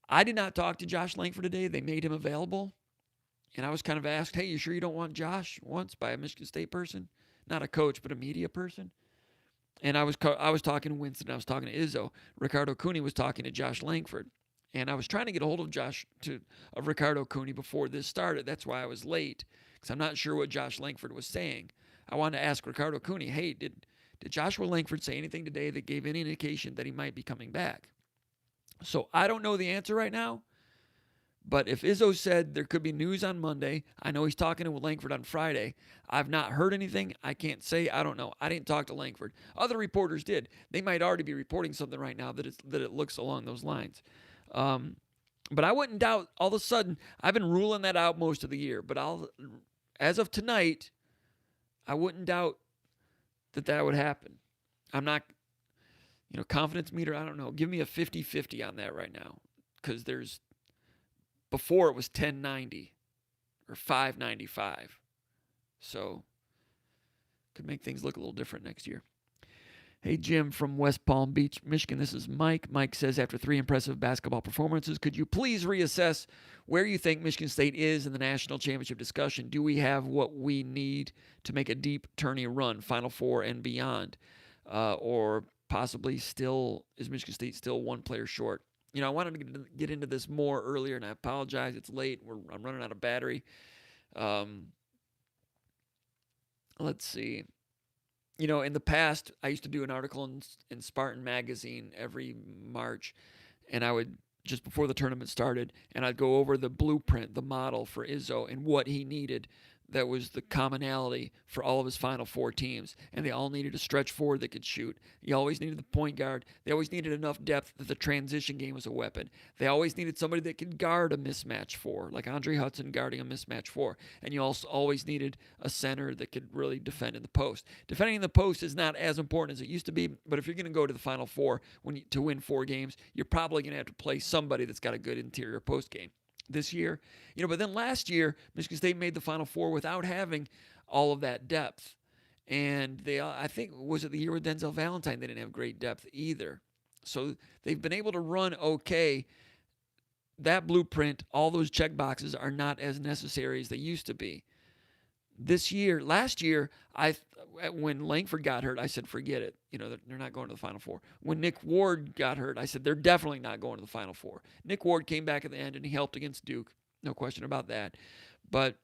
I did not talk to Josh Langford today. They made him available. And I was kind of asked, hey, you sure you don't want Josh once by a Michigan State person? Not a coach, but a media person. And I was talking to Winston. I was talking to Izzo. Ricardo Cooney was talking to Josh Langford. And I was trying to get a hold of Ricardo Cooney before this started. That's why I was late, because I'm not sure what Josh Langford was saying. I wanted to ask Ricardo Cooney, hey, did Joshua Langford say anything today that gave any indication that he might be coming back? So I don't know the answer right now. But if Izzo said there could be news on Monday, I know he's talking to Langford on Friday. I've not heard anything. I can't say. I don't know. I didn't talk to Langford. Other reporters did. They might already be reporting something right now that it looks along those lines. But I wouldn't doubt. All of a sudden, I've been ruling that out most of the year. But as of tonight, I wouldn't doubt that would happen. I'm not, confidence meter. I don't know. Give me a 50-50 on that right now, because before it was 1090 or 595. So could make things look a little different next year. Hey, Jim from West Palm Beach, Michigan. This is Mike. Mike says, after 3 impressive basketball performances, could you please reassess where you think Michigan State is in the national championship discussion? Do we have what we need to make a deep tourney run, Final Four and beyond? Or possibly is Michigan State still one player short? I wanted to get into this more earlier, and I apologize. It's late. I'm running out of battery. Let's see. In the past, I used to do an article in Spartan Magazine every March, and I would, just before the tournament started, and I'd go over the blueprint, the model for Izzo, and what he needed. That was the commonality for all of his Final Four teams. And they all needed a stretch forward that could shoot. You always needed the point guard. They always needed enough depth that the transition game was a weapon. They always needed somebody that could guard a mismatch four, like Andre Hudson guarding a mismatch four. And you also always needed a center that could really defend in the post. Defending in the post is not as important as it used to be, but if you're going to go to the Final Four to win 4 games, you're probably going to have to play somebody that's got a good interior post game. This year, but then last year, Michigan State made the Final Four without having all of that depth. And I think, was it the year with Denzel Valentine? They didn't have great depth either. So they've been able to run okay. That blueprint, all those check boxes are not as necessary as they used to be. Last year, when Langford got hurt, I said, forget it. They're not going to the Final Four. When Nick Ward got hurt, I said, they're definitely not going to the Final Four. Nick Ward came back at the end, and he helped against Duke. No question about that. But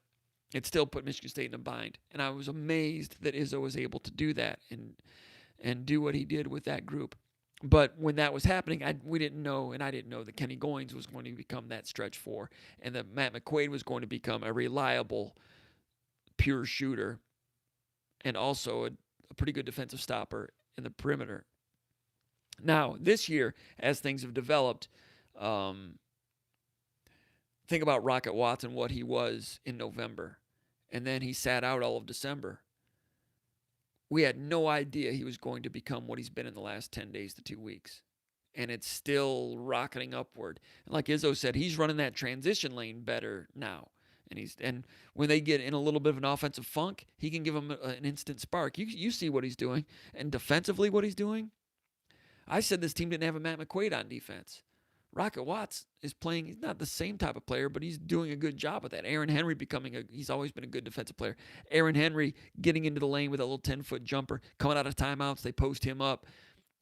it still put Michigan State in a bind. And I was amazed that Izzo was able to do that and do what he did with that group. But when that was happening, we didn't know, and I didn't know that Kenny Goins was going to become that stretch four, and that Matt McQuaid was going to become a reliable, pure shooter, and also a pretty good defensive stopper in the perimeter. Now, this year, as things have developed, think about Rocket Watson, what he was in November, and then he sat out all of December. We had no idea he was going to become what he's been in the last 10 days to 2 weeks. And it's still rocketing upward. And like Izzo said, he's running that transition lane better now. And when they get in a little bit of an offensive funk, he can give them an instant spark. You see what he's doing. And defensively what he's doing. I said this team didn't have a Matt McQuaid on defense. Rocket Watts is playing, he's not the same type of player, but he's doing a good job with that. Aaron Henry he's always been a good defensive player. Aaron Henry getting into the lane with a little 10-foot jumper, coming out of timeouts, they post him up.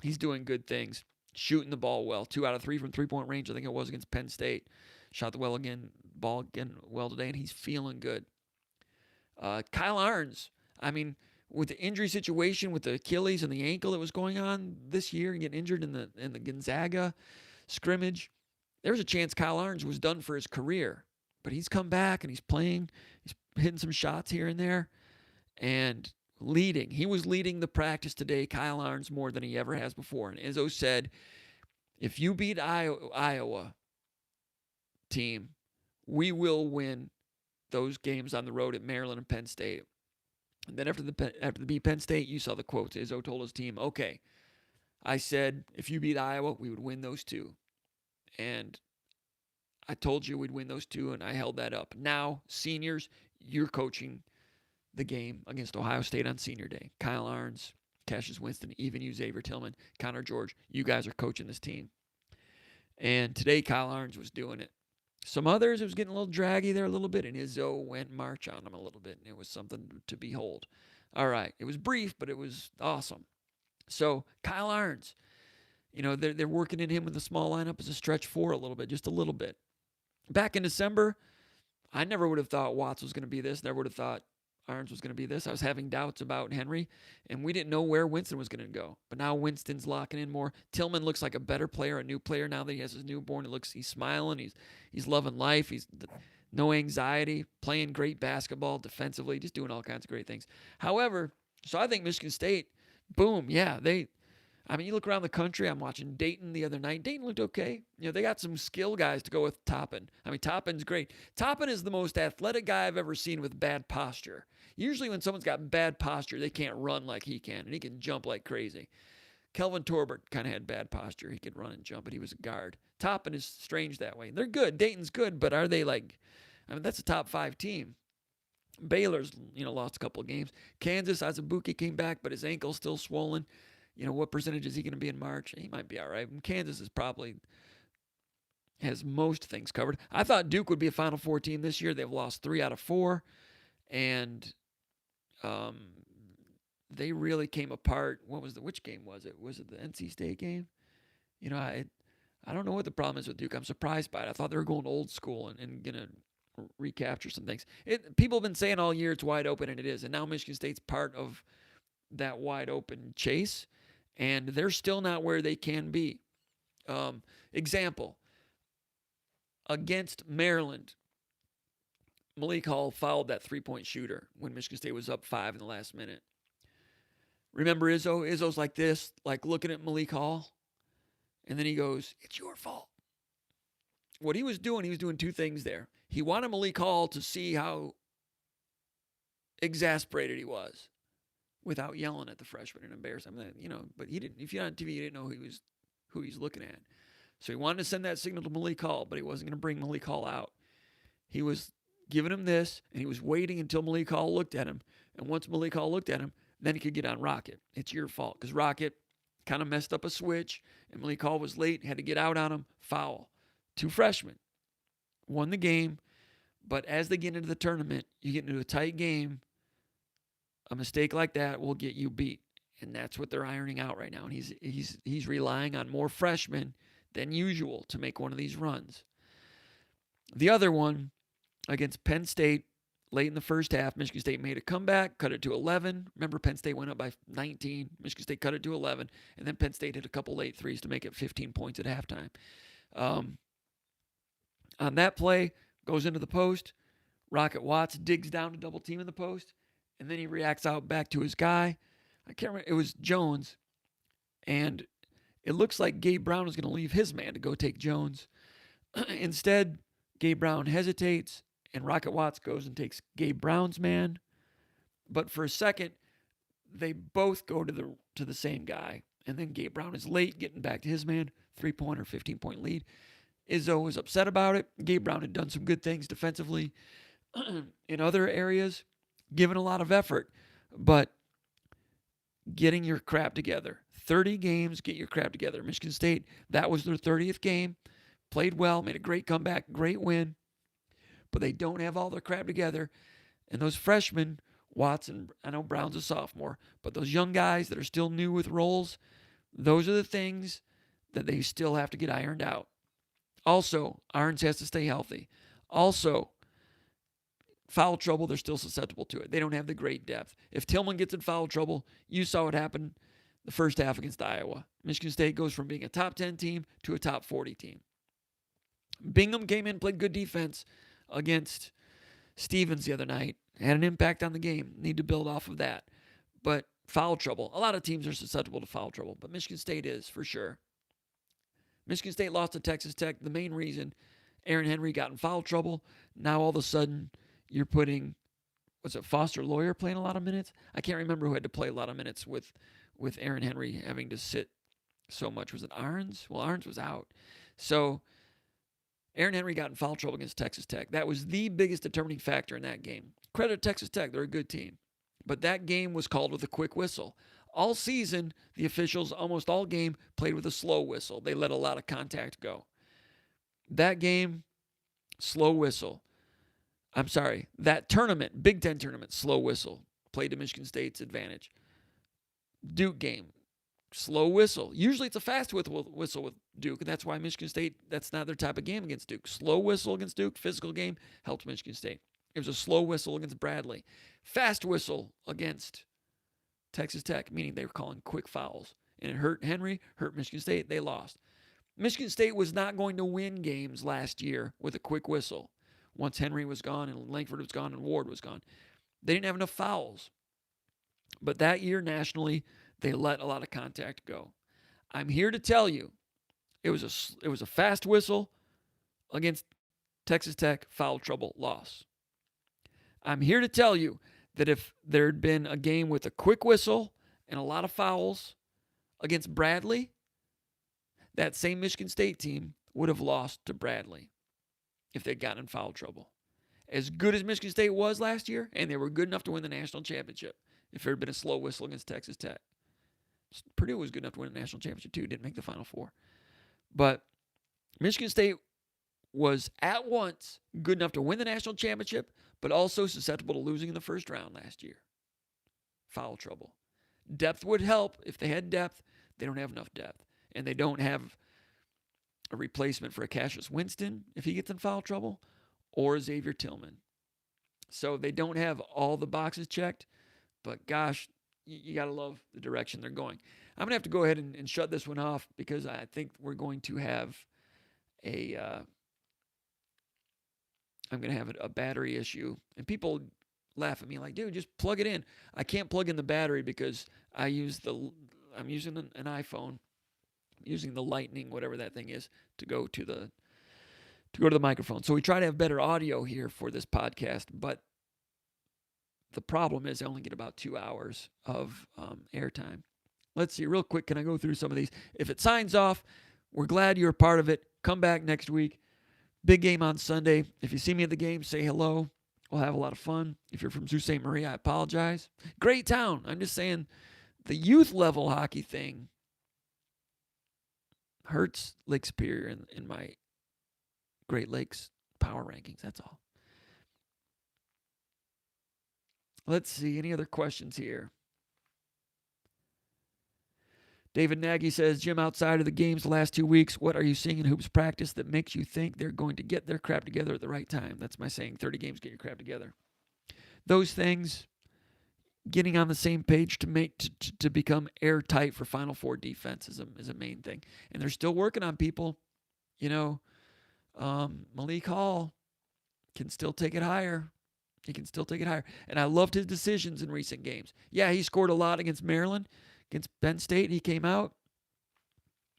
He's doing good things. Shooting the ball well. 2 out of 3 from three-point range, I think it was against Penn State. Shot the ball again well today, and he's feeling good. Kyle Arns, with the injury situation with the Achilles and the ankle that was going on this year and getting injured in the Gonzaga scrimmage, there was a chance Kyle Arns was done for his career. But he's come back and he's playing. He's hitting some shots here and there and leading. He was leading the practice today, Kyle Arns, more than he ever has before. And Izzo said, if you beat Iowa team, we will win those games on the road at Maryland and Penn State. And then after the beat Penn State, you saw the quotes. Izzo told his team, okay, I said if you beat Iowa, we would win those 2. And I told you we'd win those two, and I held that up. Now, seniors, you're coaching the game against Ohio State on senior day. Kyle Arns, Cassius Winston, even you, Xavier Tillman, Connor George, you guys are coaching this team. And today, Kyle Arns was doing it. Some others, it was getting a little draggy there a little bit, and Izzo went march on them a little bit, and it was something to behold. All right, it was brief, but it was awesome. So, Kyle Arns, they're working in him with the small lineup as a stretch four a little bit, just a little bit. Back in December, I never would have thought Watts was going to be this. Never would have thought Arns was going to be this. I was having doubts about Henry, and we didn't know where Winston was going to go. But now Winston's locking in more. Tillman looks like a better player, a new player now that he has his newborn. He's smiling. He's loving life. He's no anxiety, playing great basketball defensively, just doing all kinds of great things. However, so I think Michigan State, boom, yeah, you look around the country. I'm watching Dayton the other night. Dayton looked okay. They got some skill guys to go with Toppin. Toppin's great. Toppin is the most athletic guy I've ever seen with bad posture. Usually when someone's got bad posture, they can't run like he can, and he can jump like crazy. Kelvin Torbert kind of had bad posture. He could run and jump, but he was a guard. Toppin is strange that way. They're good. Dayton's good, but are they that's a top 5 team. Baylor's, lost a couple of games. Kansas, Azubuike came back, but his ankle's still swollen. What percentage is he going to be in March? He might be all right. Kansas is probably has most things covered. I thought Duke would be a Final Four team this year. They've lost 3 out of 4, and they really came apart. Which game was it? Was it the NC State game? I don't know what the problem is with Duke. I'm surprised by it. I thought they were going old school and going to recapture some things. People have been saying all year it's wide open, and it is. And now Michigan State's part of that wide open chase. And they're still not where they can be. Example, against Maryland, Malik Hall fouled that three-point shooter when Michigan State was up 5 in the last minute. Remember Izzo? Izzo's like this, like looking at Malik Hall, and then he goes, "It's your fault." What he was doing 2 things there. He wanted Malik Hall to see how exasperated he was, without yelling at the freshman and embarrassing him. But he didn't. If you're on TV, you didn't know who he's looking at. So he wanted to send that signal to Malik Hall, but he wasn't going to bring Malik Hall out. He was giving him this, and he was waiting until Malik Hall looked at him. And once Malik Hall looked at him, then he could get on Rocket. It's your fault, because Rocket kind of messed up a switch, and Malik Hall was late, had to get out on him, foul. 2 freshmen won the game, but as they get into the tournament, you get into a tight game, a mistake like that will get you beat, and that's what they're ironing out right now. And he's relying on more freshmen than usual to make one of these runs. The other one against Penn State, late in the first half, Michigan State made a comeback, cut it to 11. Remember, Penn State went up by 19. Michigan State cut it to 11, and then Penn State hit a couple late threes to make it 15 points at halftime. On that play, goes into the post. Rocket Watts digs down to double team in the post. And then he reacts out back to his guy. I can't remember. It was Jones. And it looks like Gabe Brown was going to leave his man to go take Jones. Instead, Gabe Brown hesitates, and Rocket Watts goes and takes Gabe Brown's man. But for a second, they both go to the same guy. And then Gabe Brown is late getting back to his man. 3-pointer, 15-point lead. Izzo was upset about it. Gabe Brown had done some good things defensively in other areas. Given a lot of effort, but getting your crap together. 30 games, get your crap together. Michigan State, that was their 30th game. Played well, made a great comeback, great win. But they don't have all their crap together. And those freshmen, Watson, I know Brown's a sophomore, but those young guys that are still new with roles, those are the things that they still have to get ironed out. Also, Arns has to stay healthy. Also, foul trouble, they're still susceptible to it. They don't have the great depth. If Tillman gets in foul trouble, you saw what happened the first half against Iowa. Michigan State goes from being a top 10 team to a top 40 team. Bingham came in, played good defense against Stevens the other night. Had an impact on the game. Need to build off of that. But foul trouble. A lot of teams are susceptible to foul trouble, but Michigan State is for sure. Michigan State lost to Texas Tech. The main reason, Aaron Henry got in foul trouble. Now all of a sudden, you're putting, was it Foster Lawyer playing a lot of minutes? I can't remember who had to play a lot of minutes with Aaron Henry having to sit so much. Was it Arns? Well, Arns was out. So Aaron Henry got in foul trouble against Texas Tech. That was the biggest determining factor in that game. Credit to Texas Tech. They're a good team. But that game was called with a quick whistle. All season, the officials, almost all game, played with a slow whistle. They let a lot of contact go. That game, slow whistle. I'm sorry, that tournament, Big Ten tournament, slow whistle. Played to Michigan State's advantage. Duke game, slow whistle. Usually it's a fast whistle with Duke, and that's why Michigan State, that's not their type of game against Duke. Slow whistle against Duke, physical game, helped Michigan State. It was a slow whistle against Bradley. Fast whistle against Texas Tech, meaning they were calling quick fouls. And it hurt Henry, hurt Michigan State. They lost. Michigan State was not going to win games last year with a quick whistle. Once Henry was gone and Langford was gone and Ward was gone. They didn't have enough fouls. But that year, nationally, they let a lot of contact go. I'm here to tell you, it was a fast whistle against Texas Tech, foul trouble, loss. I'm here to tell you that if there had been a game with a quick whistle and a lot of fouls against Bradley, that same Michigan State team would have lost to Bradley if they'd gotten in foul trouble. As good as Michigan State was last year, and they were good enough to win the national championship, if there had been a slow whistle against Texas Tech. Purdue was good enough to win the national championship too, didn't make the Final Four. But Michigan State was at once good enough to win the national championship, but also susceptible to losing in the first round last year. Foul trouble. Depth would help. If they had depth, they don't have enough depth. And they don't have a replacement for a Cassius Winston if he gets in foul trouble, or Xavier Tillman. So they don't have all the boxes checked, but gosh, you got to love the direction they're going. I'm going to have to go ahead and shut this one off because I think we're going to have I'm going to have a battery issue. And people laugh at me like, dude, just plug it in. I can't plug in the battery because I'm using an iPhone. I'm using the Lightning, whatever that thing is, to go to the microphone. So we try to have better audio here for this podcast, but the problem is I only get about 2 hours of airtime. Let's see, real quick, can I go through some of these? If it signs off, we're glad you're a part of it. Come back next week. Big game on Sunday. If you see me at the game, say hello. We'll have a lot of fun. If you're from Sault Ste. Marie, I apologize. Great town. I'm just saying the youth level hockey thing hurts Lake Superior in my Great Lakes power rankings. That's all. Let's see. Any other questions here? David Nagy says, Jim, outside of the games the last 2 weeks, what are you seeing in hoops practice that makes you think they're going to get their crap together at the right time? That's my saying, 30 games, get your crap together. Those things, getting on the same page to become airtight for Final Four defense is a main thing. And they're still working on people. You know, Malik Hall can still take it higher. He can still take it higher. And I loved his decisions in recent games. Yeah, he scored a lot against Maryland. Against Penn State, he came out,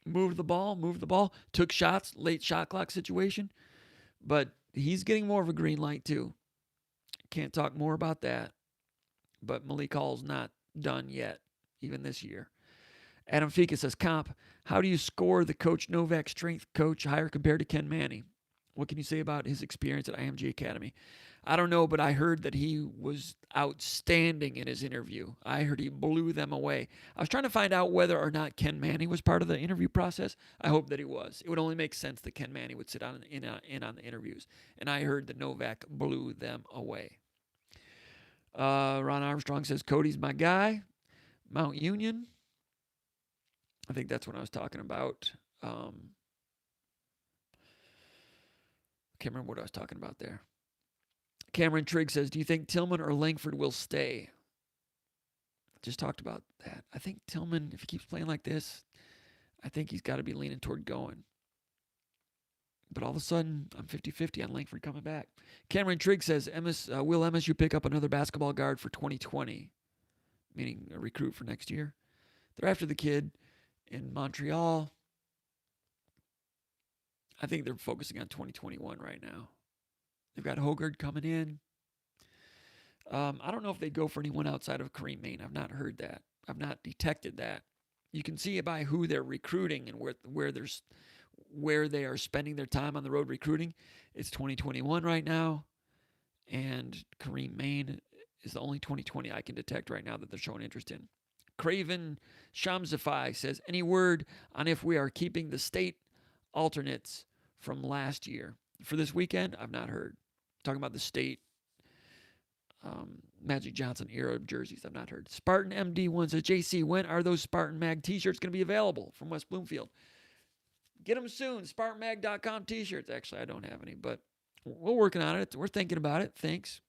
moved the ball, took shots, late shot clock situation. But he's getting more of a green light too. Can't talk more about that. But Malik Hall's not done yet, even this year. Adam Fika says, Comp, how do you score the Coach Novak strength coach higher compared to Ken Manny? What can you say about his experience at IMG Academy? I don't know, but I heard that he was outstanding in his interview. I heard he blew them away. I was trying to find out whether or not Ken Manny was part of the interview process. I hope that he was. It would only make sense that Ken Manny would sit in on the interviews. And I heard that Novak blew them away. Ron Armstrong says, Cody's my guy. Mount Union. I think that's what I was talking about. Can't remember what I was talking about there. Cameron Trigg says, do you think Tillman or Langford will stay? Just talked about that. I think Tillman, if he keeps playing like this, I think he's got to be leaning toward going. But all of a sudden, I'm 50-50 on Langford coming back. Cameron Trigg says, will MSU pick up another basketball guard for 2020? Meaning a recruit for next year. They're after the kid in Montreal. I think they're focusing on 2021 right now. They've got Hogard coming in. I don't know if they go for anyone outside of Kareem Maine. I've not heard that. I've not detected that. You can see it by who they're recruiting and where where they are spending their time on the road recruiting. It's 2021 right now, and Kareem Maine is the only 2020 I can detect right now that they're showing interest in. Craven Shamsify says, any word on if we are keeping the state alternates from last year? For this weekend, I've not heard. Talking about the state Magic Johnson era jerseys, I've not heard. Spartan MD1 says, JC, when are those SpartanMag t-shirts going to be available from West Bloomfield? Get them soon. SpartanMag.com t-shirts. Actually, I don't have any, but we're working on it. We're thinking about it. Thanks.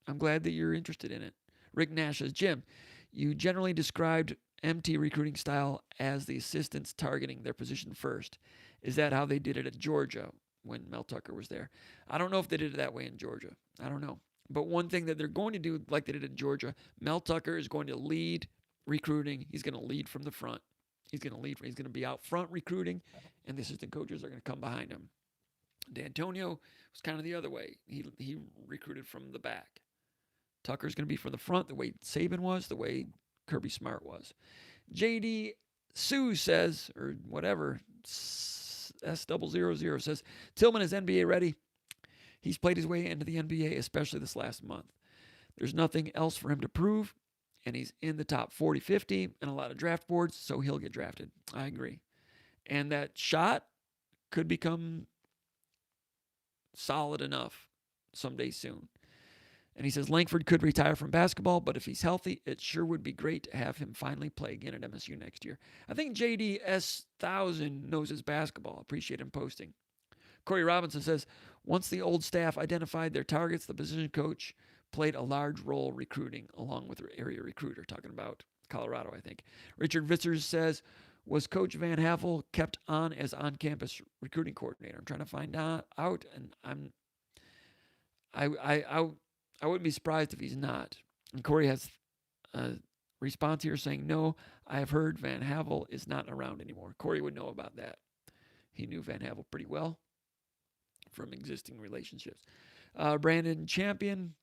I'm glad that you're interested in it. Rick Nash says, Jim, you generally described MT recruiting style as the assistants targeting their position first. Is that how they did it at Georgia when Mel Tucker was there? I don't know if they did it that way in Georgia. I don't know. But one thing that they're going to do, like they did in Georgia, Mel Tucker is going to lead recruiting. He's going to lead from the front. He's going to be out front recruiting, and the assistant coaches are going to come behind him. D'Antonio was kind of the other way. He recruited from the back. Tucker's going to be from the front, the way Saban was, the way Kirby Smart was. JD Sue says, or whatever, S000 says, Tillman is NBA ready. He's played his way into the NBA, especially this last month. There's nothing else for him to prove, and he's in the top 40, 50 and a lot of draft boards, so he'll get drafted. I agree. And that shot could become solid enough someday soon. And he says Langford could retire from basketball, but if he's healthy, it sure would be great to have him finally play again at MSU next year. I think JDS1000 knows his basketball. Appreciate him posting. Corey Robinson says, once the old staff identified their targets, the position coach played a large role recruiting along with their area recruiter, talking about Colorado, I think. Richard Vitzers says, was Coach Van Havel kept on as on-campus recruiting coordinator? I'm trying to find out, and I wouldn't be surprised if he's not. And Corey has a response here saying, no, I have heard Van Havel is not around anymore. Corey would know about that. He knew Van Havel pretty well from existing relationships. Brandon Champion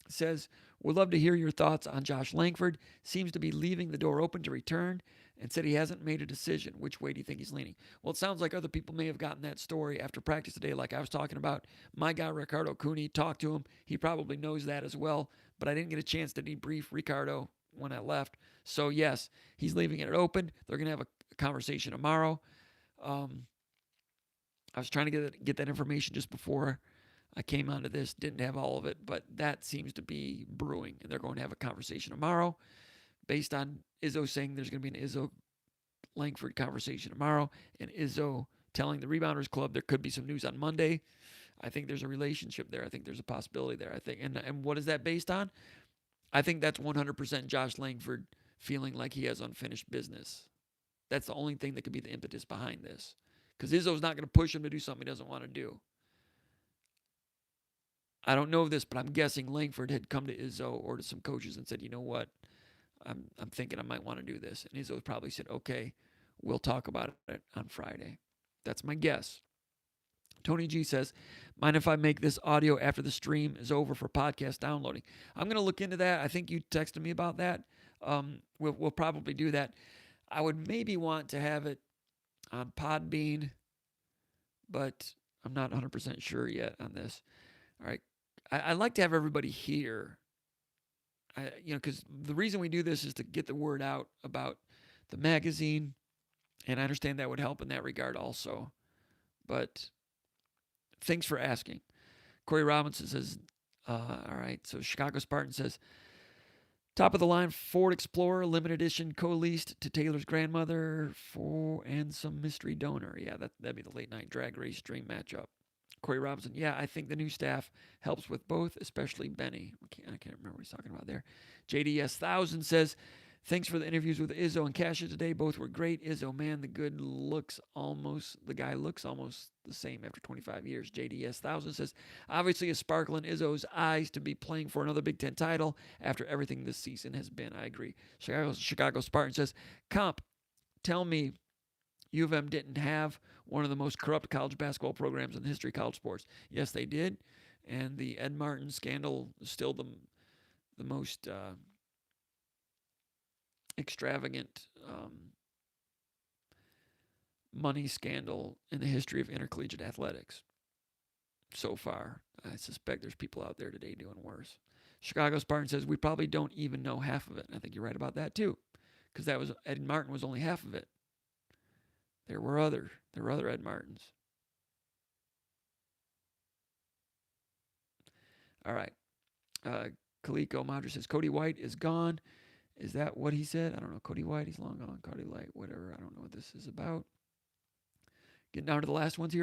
says, would love to hear your thoughts on Josh Langford. Seems to be leaving the door open to return and said he hasn't made a decision. Which way do you think he's leaning? Well, it sounds like other people may have gotten that story after practice today, like I was talking about. My guy, Ricardo Cooney, talked to him. He probably knows that as well, but I didn't get a chance to debrief Ricardo when I left. So, yes, he's leaving it open. They're going to have a conversation tomorrow. I was trying to get that information just before I came onto this. Didn't have all of it, but that seems to be brewing. And they're going to have a conversation tomorrow based on Izzo saying there's going to be an Izzo Langford conversation tomorrow, and Izzo telling the Rebounders Club there could be some news on Monday. I think there's a relationship there. I think there's a possibility there. I think, and what is that based on? I think that's 100% Josh Langford feeling like he has unfinished business. That's the only thing that could be the impetus behind this. Because Izzo's not going to push him to do something he doesn't want to do. I don't know this, but I'm guessing Langford had come to Izzo or to some coaches and said, you know what, I'm thinking I might want to do this. And Izzo probably said, okay, we'll talk about it on Friday. That's my guess. Tony G says, mind if I make this audio after the stream is over for podcast downloading? I'm going to look into that. I think you texted me about that. We'll probably do that. I would maybe want to have it on Podbean, but I'm not 100% sure yet on this. All right. I like to have everybody here, because the reason we do this is to get the word out about the magazine, and I understand that would help in that regard also. But thanks for asking. Corey Robinson says, all right, so Chicago Spartan says, top of the line Ford Explorer, limited edition, co-leased to Taylor's grandmother and some mystery donor. Yeah, that'd be the late night drag race dream matchup. Corey Robinson, yeah, I think the new staff helps with both, especially Benny. I can't remember what he's talking about there. JDS1000 says, thanks for the interviews with Izzo and Cassia today. Both were great. Izzo, man, the guy looks almost the same after 25 years. JDS1000 says, obviously a sparkle in Izzo's eyes to be playing for another Big Ten title after everything this season has been. I agree. Chicago Spartan says, Comp, tell me U of M didn't have one of the most corrupt college basketball programs in the history of college sports. Yes, they did. And the Ed Martin scandal is still the most extravagant money scandal in the history of intercollegiate athletics so far. I suspect there's people out there today doing worse. Chicago Spartan says we probably don't even know half of it. And I think you're right about that too, because that was Ed Martin was only half of it. There were other Ed Martins. All right. Kaliko Madra says Cody White is gone. Is that what he said? I don't know. Cody White, he's long gone. Cody Light, whatever. I don't know what this is about. Getting down to the last ones here.